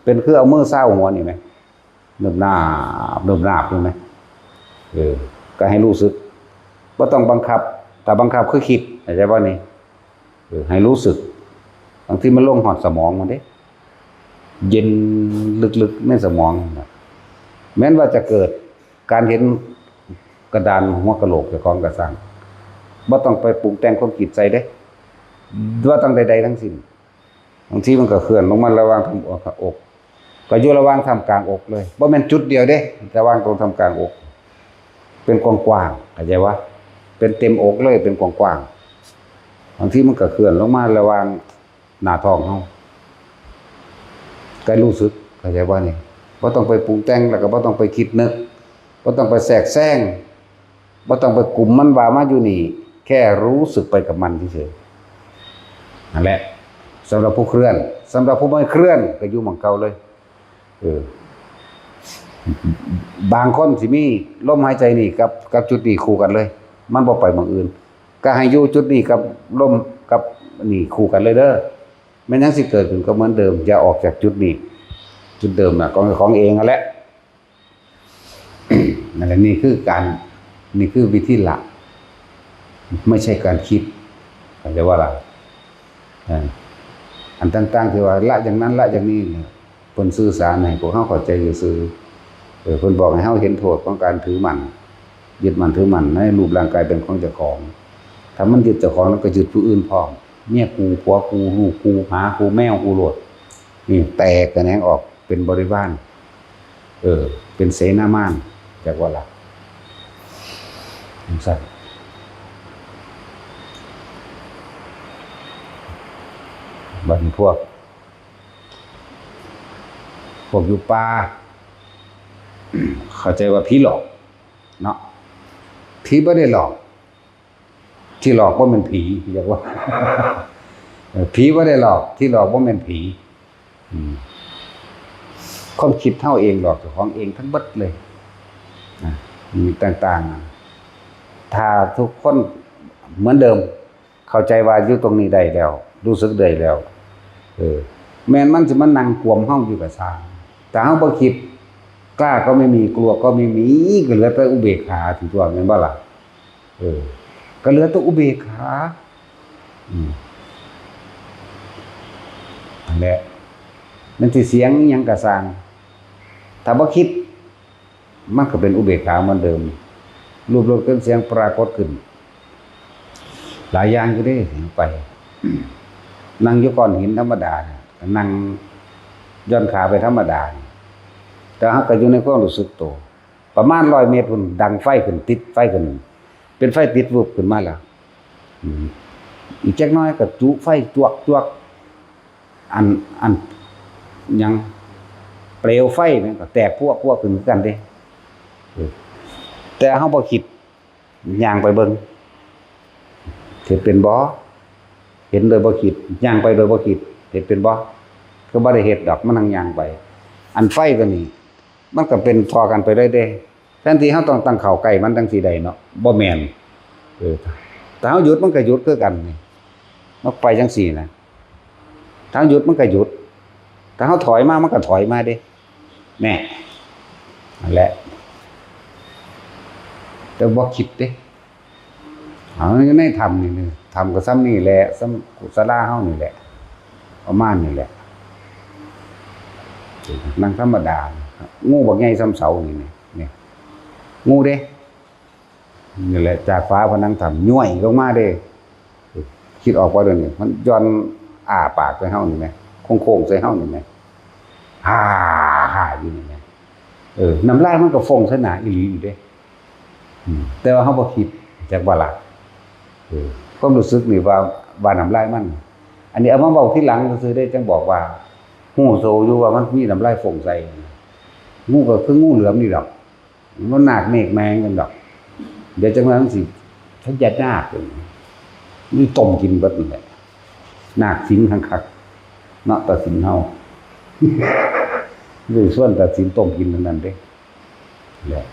เป็นคือเอามือซ้าวหัวนี่มั้ยเนิบนาบใช่มั้ยก็ให้รู้สึกบ่ต้องบังคับแต่บังคับคือคิดเข้าใจบ่นี่ให้รู้สึกบางทีมันลงหอดสมองมันเด้เย็นลึกๆในสมองแม้นว่าจะเกิดการเห็นกระดานหัวกะโหลกเจ้าของกระสังบ่ต้องไปปรุงแต่งความคิดใส่เด้ว่าต้องใดๆทั้งสิ้นบางทีมันก็เคลื่อนลงมาระหว่างทำอกก็อยู่ระหว่างทำกลางอกเลยบ่แม่นจุดเดียวเด้ระหว่างตรงทำกลางอกเป็นกว้างๆเข้าใจว่าเป็นเต็มอกเลยเป็นกว้าง บางทีมันก็เคลื่อนลงมาระหว่างหน้าท้องเฮาก็รู้สึกเข้าใจว่านี่บ่ต้องไปปรุงแต่งแล้วก็บ่ต้องไปคิดนึกบ่ต้องไปแทรกแซงบ่ต้องไปกลุ่มมันว่ามาอยู่นี่แค่รู้สึกไปกับมันเฉยๆนั่นแหละสำหรับผู้เคลื่อนสำหรับผู้ไม่เคลื่อนก็อยู่หม่องเก่าเลยบางคนสิมีลมหายใจนี่กับจุดนี้คู่กันเลยมันบ่ไปหม้องอื่นก็ให้อยู่จุดนี้กับลมกับนี่คู่กันเลยเด้อแม้นยังสิเกิดขึ้นก็เหมือนเดิมอย่าออกจากจุดนี้จุดเดิมน่ะของเองนั่นแหละ นั่นแหละนี่คือวิธีหลักไม่ใช่การคิดเข้าใจว่าล่ะอันต่างๆที่ว่าละอย่างนั้นละอย่างนี้เนี่ยเพิ่นสื่อสารให้พวกเฮาเข้าใจซื่อเพิ่นบอกให้เฮาเห็นโทษของการถือมั่นยึดมั่นถือมั่นในรูปร่างกายเป็นของเจ้าของถ้ามันยึดเจ้าของแล้วก็ยึดผู้อื่นพร้อมเมียกูผัวกูลูกกูหมากูแมวกูโลดนี่แตกกระแหนงออกเป็นบริวารเป็นเสนาม่านจากว่าล่ะสั่นบัดพวกอยู่ป่าเข้าใจว่าผีหลอกเนาะผีบ่ได้หลอกที่หลอกบ่แม่นผีเรียกว่า ผีบ่ได้หลอกที่หลอกบ่แม่นผีความคิดเท่าเองหลอกเจ้าของเองทั้งเบิดเลยมีต่างๆถ้าทุกคนเหมือนเดิมเข้าใจว่าอยู่ตรงนี้ได้แล้วรู้สึกได้แล้วแม้นมันสิมานั่งกวมเฮาอยู่กับสร้างแต่เฮาบ่คิดกล้าก็ไม่มีกลัวก็ไม่มีก็เหลือแต่อุเบกขาถึงตัวแม่นบ่ล่ะก็เหลือแต่อุเบกขานั่นแหละมันสิเสียงหยังก็สร้างถ้าบ่คิดมันก็เป็นอุเบกขาเหมือนเดิมรูปรสเครื่องเสียงปรากฏขึ้นหลายอย่างอยู่เด้ไปนั่งอยู่ก้อนหินธรรมดานั่งย่อนขาไปธรรมดาแต่เฮาก็อยู่ในความรู้สึกตัวประมาณ100 เมตรพุ่นดังไฟขึ้นติดไฟขึ้นเป็นไฟติดวูบขึ้นมาแล้วอีกจักหน่อยก็จุไฟจวกอันยังเปลวไฟมันก็แตกพวกขึ้นกันเด้แต่เฮาบ่คิดย่างไปเบิ่งสิเป็นบ่เห็นโดยบ่คิดย่างไปโดยบ่คิดเห็นเป็นบ่ก็บ่ได้เฮ็ดดอกมันนั่งย่างไปอันไฟตัวนี้มันก็เป็นพอกันไปเด้แทนที่เฮาต้องตั้งเข้าใกล้มันจังสิได้เนาะบ่แม่นถ้าเฮาหยุดมันก็หยุดคือกันนี่มันไปจังซี่นะถ้าหยุดมันก็หยุดถ้าเฮาถอยมามันก็ถอยมาเด้แน่นั่นแหละแต่บ่คิดเด้ในธรรมนี่ธรรมก็ซ้ำนี่แหละซ้ำกุศลเฮานี่แหละประมาณนี่แหละนั่งธรรมดางูบักใหญ่ซ้ำเสานี่งูเด้นี่แหละจากฟ้าพนังธรรมย่วยลงมาเด้คิดออกบ่เด้อนี่มันย้อนอ้าปากใส่เฮานี่แหมโค้งๆใส่เฮานี่แหมฮ่าอยู่นี่แหมน้ำลายมันก็ฟงใส่หน้าอีหลีอยู่เด้แต่ว่าเฮาบ่คิดจักว่าล่ะความรู้สึกนี่ว่าน้ำลายมันอันนี้เอามาเว้าทีหลังซื่อๆได้จังบอกว่าฮู้โซอยู่ว่ามันมีน้ำลายฟงใส่งูก็คืองูเหลือมนี่ดอกมันนาคเมฆแมงกันดอกเดี๋ยวจังว่ามันสิทันยัดนาคนี่ต้มกินเบิดนี่แหละนาคสิงคักๆเนาะตัดสินเฮาด้วยส่วนตัดสินต้มกินเท่านั้นเด้แหละ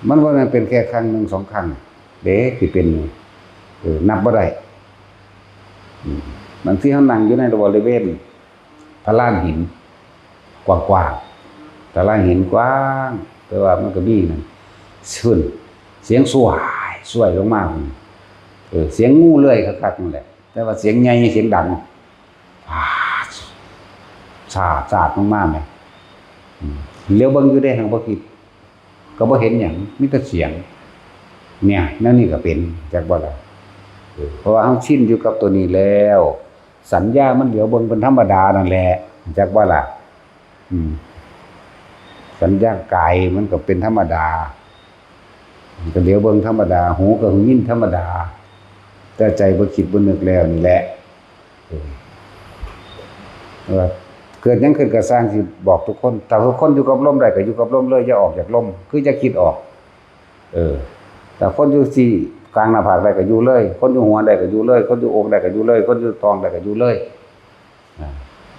มันว่ามันเป็นแค่ครั้งนึง2 ครั้งเด้สิเป็นนับบ่ได้บางทีเฮานั่งอยู่ในบริเวณพระลานหินกว้างๆพระลานหินกว้างแต่ว่ามันก็มีนั่นขึ้นเสียงสวยลงมาเสียงงูเลื่อยคักๆนั่นแหละแต่ว่าเสียงใหญ่เสียงดังสาดมากๆแม่เลี้ยวเบิ่งอยู่ได้หังบ่คิดก็บ่เห็นหยังมีแต่เสียงเนี่ยนั่นนี่ก็เป็นจักบ่ล่ะเพราะว่าเฮาชินอยู่กับตัวนี้แล้วสัญญามันเดี๋ยวเบิ่งเป็นธรรมดานั่นแหละจักว่าล่ะสัญญากายมันก็เป็นธรรมดาก็เดี๋ยวเบิ่งธรรมดาหูก็ยินธรรมดา แต่ใจบ่คิดบ่นึกแล้วนี่แหละว่าเกิดหยังขึ้นก็สร้างสิบอกทุกคนถ้าทุกคนอยู่กับลมได้ก็อยู่กับลมเลยอย่าออกจากลมคืออย่าคิดออกแต่คนอยู่ที่กลางหน้าผากได้ก็อยู่เลยคนอยู่หัวได้ก็อยู่เลยคนอยู่อกได้ก็อยู่เลยคนอยู่ท้องได้ก็อยู่เลย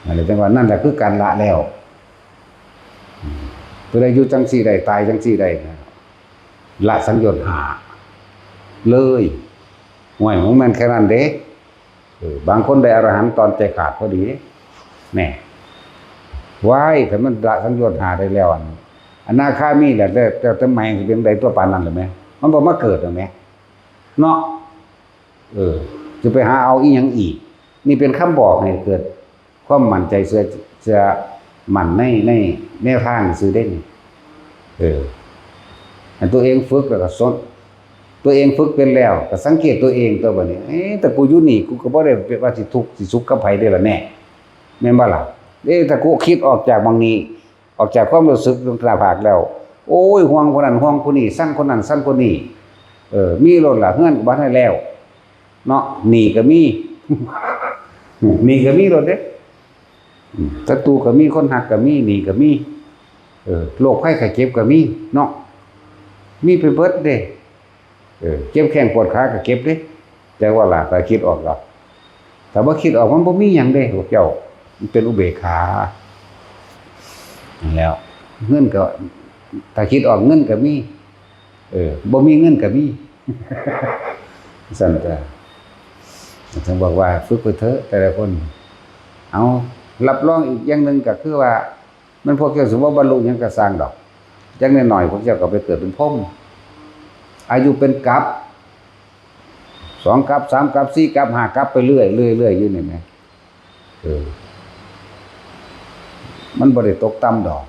อะไรจังว่านั่นแหละคือการละแล้วผู้ใดอยู่จังซี่ได้ตายจังซี่ได้ละสังโยชน์5เลยห่วยของมันแค่นั้นเด้บางคนได้อรหันต์ตอนใจขาดพอดีแน่ว้ายถ้ามันละสังโยชน์5ได้แล้วอนาคามีแหละแต่ทำไมสิเป็นใดตัวปานนั้นหรือแม่มันบ่มาเกิดหรอแม่เนาะจะไปหาเอาอีหยังอีกนี่เป็นคำบอกให้เกิดความมั่นใจเสื้อมั่นในแนวทางซื่อเด้นี่อันตัวเองฝึกแล้วก็สนตัวเองฝึกเป็นแล้วก็สังเกตตัวเองตัวบัดนี้แต่กูอยู่นี่กูก็บ่ได้ว่าสิทุกข์สิสุขกับไผได้ล่ะแน่แม่นบ่ล่ะถ้ากูคิดออกจากบางนี้ออกจากความรู้สึกตรงหน้าผากแล้วโอ้ยห่วงคนนั้นห่วงคนนี้สั่งคนนั้นสั่งคนนี้มีรถล่ะเฮือนก็บ่ได้แล้วเนาะหนี้ก็มีหนี้ก็มีรถเด้ศัตรูก็มีคนหักก็มีหนี้ก็มีโรคภัยไข้เจ็บก็มีเนาะมีไปเบิดเด้เจ็บแข้งปวดขาก็เก็บเด้แต่ว่าล่ะถ้าคิดออกแล้วถ้าบ่คิดออกมันบ่มีหยังเด้พวกเจ้ามันเป็นอุเบกขาแล้วเงินก็ถ้าคิดออกเงินก็มีบ่มีเงินก็มีสั่นจ้ะถึงบอกว่าฝึกไปเถอะแต่ละคนเอารับรองอีกอย่างนึงก็คือว่ามันพวกเจ้าสิบ่บรรลุหยังก็สร้างดอกจังน้อยๆพวกเจ้าก็ไปเกิดเป็นพรหมอายุเป็นกัป2กัป3กัป4กัป5กัปไปเรื่อยอยู่นี่แหมมันบ่ได้ตกต่ำดอก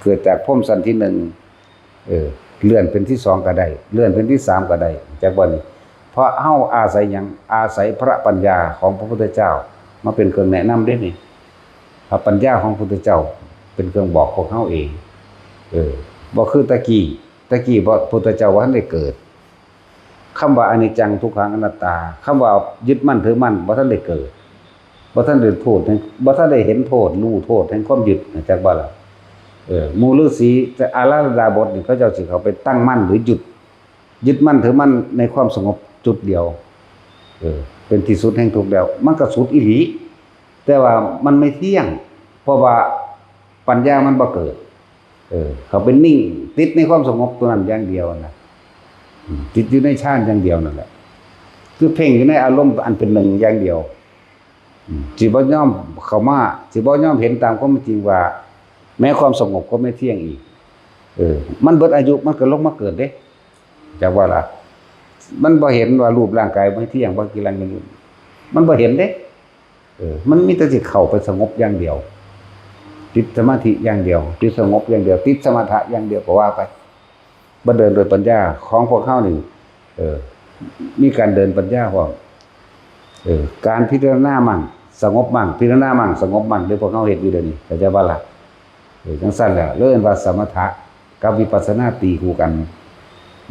เกิดจากพรหมชั้นที่1เลื่อนเป็นที่2ก็ได้เลื่อนเป็นที่3ก็ได้จากบ่นี้เพราะเฮาอาศัยหยังอาศัยพระปัญญาของพระพุทธเจ้ามาเป็นเครื่องแนะนำเด้นี่พระปัญญาของพระพุทธเจ้าเป็นเครื่องบอกพวกเฮาเองบ่คือตะกี้พระพุทธเจ้าว่าท่านได้เกิดคำว่าอนิจจังทุกขังอนัตตาคำว่ายึดมั่นถือมั่นบ่ท่านได้เกิดบ่ท่านได้โทษบ่ท่านได้เห็นโทษรู้โทษแห่งความยึดจักบ่ล่ะหมู่ฤาษีแต่อาราธดาบทนี่เขาเจ้าสิเขาไปตั้งมั่นหรือยึดมั่นถือมั่นในความสงบจุดเดียวเป็นที่สุดแห่งทุกข์แล้วมันก็สุดอีหลีแต่ว่ามันไม่เที่ยงเพราะว่าปัญญามันบ่เกิดเขาเป็นนิ่งติดในความสงบตัวนั้นอย่างเดียวนะติดอยู่ในฌานอย่างเดียวนั่นแหละคือเพ่งอยู่ในอารมณ์อันเป็นหนึ่งอย่างเดียวสิบ่ยอมเข้ามาสิบ่ยอมเห็นตามความจริงว่าแม้ความสงบก็ไม่เที่ยงอีกมันเบิดอายุมันก็ลงมาเกิดเด้จากว่าล่ะมันบ่เห็นว่ารูปร่างกายไม่เที่ยงบ่กี่ลังกันอยู่มันบ่เห็นเด้มันมีแต่สิเข้าไปสงบอย่างเดียวติดสมาธิอย่างเดียวติดสงบอย่างเดียวติดสมถะอย่างเดียวก็ว่าไปบ่เดินโดยปัญญาของพวกเฮานี่มีการเดินปัญญาพร้อมการพิจารณามั่งสงบมั่งพิจารณามั่งสงบมั่งโดยพวกเฮาเฮ็ดอยู่เดี๋ยวนี้เข้าใจบ่ล่ะจังซั่นแหละเรียกว่าสมถะกับวิปัสสนาตีคู่กัน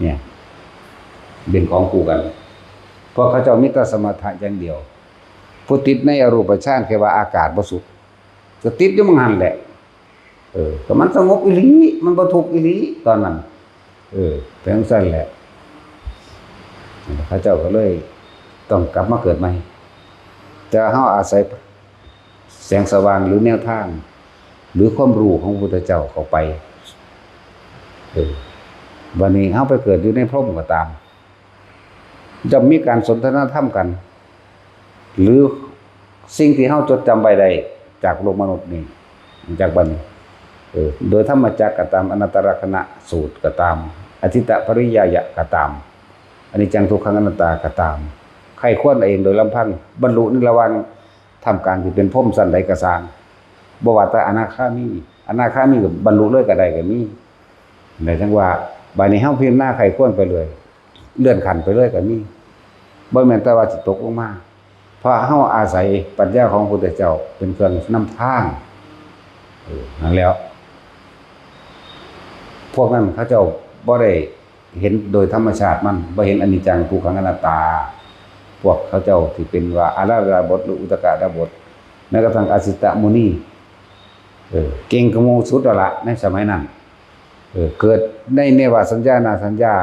เนี่ยเป็นของคู่กันเพราะเขาเจ้ามีแต่สมถะอย่างเดียวผู้ติดในอรูปฌานแค่ว่าอากาศบ่สุขก็ติดอยู่มั่งหั่นแหละก็มันสงบอีหลีมันบ่ทุกข์อีหลีตอนนั้นเป็นจังซั่นแหละเขาเจ้าก็เลยต้องกลับมาเกิดใหม่แต่เฮาอาศัยแสงสว่างหรือแนวทางหรือความรู้ของพระพุทธเจ้าเข้าไปวันนี้เฮาไปเกิดอยู่ในพรหมก็ตามจะมีการสนทนาธรรมกันหรือสิ่งที่เฮาจดจำไว้ได้จากโลกมนุษย์นี่จากบัดนี้โดยธรรมจักรก็ตามอนัตตลกนัสูตรก็ตามอธิตตปริยายะก็ตามอนิจจังทุกขังอนัตตาก็ตามใครควรเองโดยลำพังบรรลุในระหว่างทำการที่เป็นพรหมชั้นใดก็สร้างบ่ว่าแต่อนาคามีก็บรรลุเลยก็ได้ก็มีได้ทั้งว่าบัดนี้เฮาพิจารณาใครควรไปเลยเลื่อนขั้นไปเลยก็มีบ่แม่นแต่ว่าสิตกลงมาเพราะเฮาอาศัยปัญญาของพระพุทธเจ้าเป็นเครื่องนำทางนั่นแล้วพวกนั้นเขาเจ้าบ่ได้ เห็นโดยธรรมชาติมันบ่เห็นอนิจจังทุกขังอนัตตาพวกเขาเจ้าที่เป็นว่าอาราดาบทหรืออุตกะดาบทแม้กระทั่งอสิตมุนีเก่งกระโมสุดละในสมัยนั้นเกิดในเนวสัญญานาสัญญา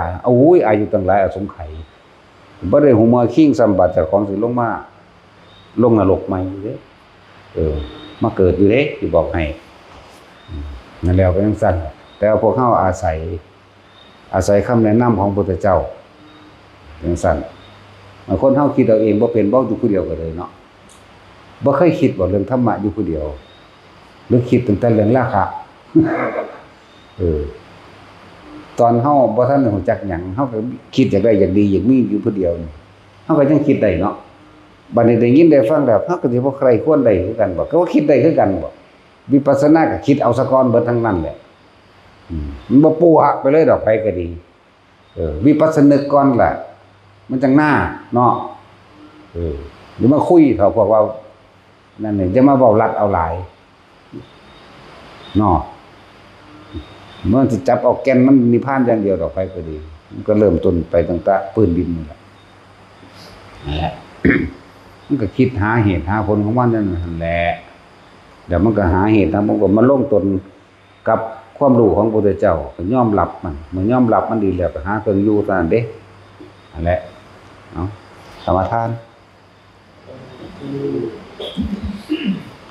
อายุตั้งหลายอสงไขยบ่ได้หูมาคิงสัมบัติเจ้าของสิลงมาลงนรกใหม่เด้มาเกิดอยู่เด้สิบอกให้นั่นแล้วก็จังซั่นแต่ว่าพวกเฮาอาศัยคำแนะนำของพระพุทธเจ้าจังซั่นบางคนเฮาคิดเอาเองบ่เป็นบ่อยู่ผู้เดียวก็เลยเนาะบ่เคยคิดว่าเรื่องธรรมะอยู่ผู้เดียวหรือคิดตั้งแต่เรื่องราคะตอนเฮาบ่ทันรู้จักหยังเฮาก็คิดอยากได้อยากดีอยากมีอยู่ผู้เดียวนี่เฮาก็ยังคิดได้เนาะบัดนี้ได้ยินได้ฟังแล้วเฮาก็สิบ่ใครควรได้คือกันบ่ก็ว่าคิดได้คือกันบ่วิปัสสนาก็คิดเอาซะก่อนเบิดทั้งนั้นแหละมันบ่ปูอะไปเลยดอกไปก็ดีวิปัสสนึกก่อนแหละมันจังหน้าเนาะหรือมาคุยเขาพวกว่านั่นนี่จะมาเว้ารัดเอาหลายเนาะเมื่อสิจับเอาแก่นมันนิพพานอย่างเดียวดอกไปก็ดีมันก็เริ่มต้นไปตั้งแต่ปืนดินนี่แหละนั่นแหละ มันก็คิดหาเหตุหาผลของมันนั่นแหละเดี๋ยวมันก็หาเหตุนะมันก็มาลงตนกับความรู้ของพระพุทธเจ้าก็ยอมรับมันเมื่อยอมรับมันดีแล้วก็หาเครื่องอยู่เท่านั้นเด้นั่นแหละเนาะสมาทาน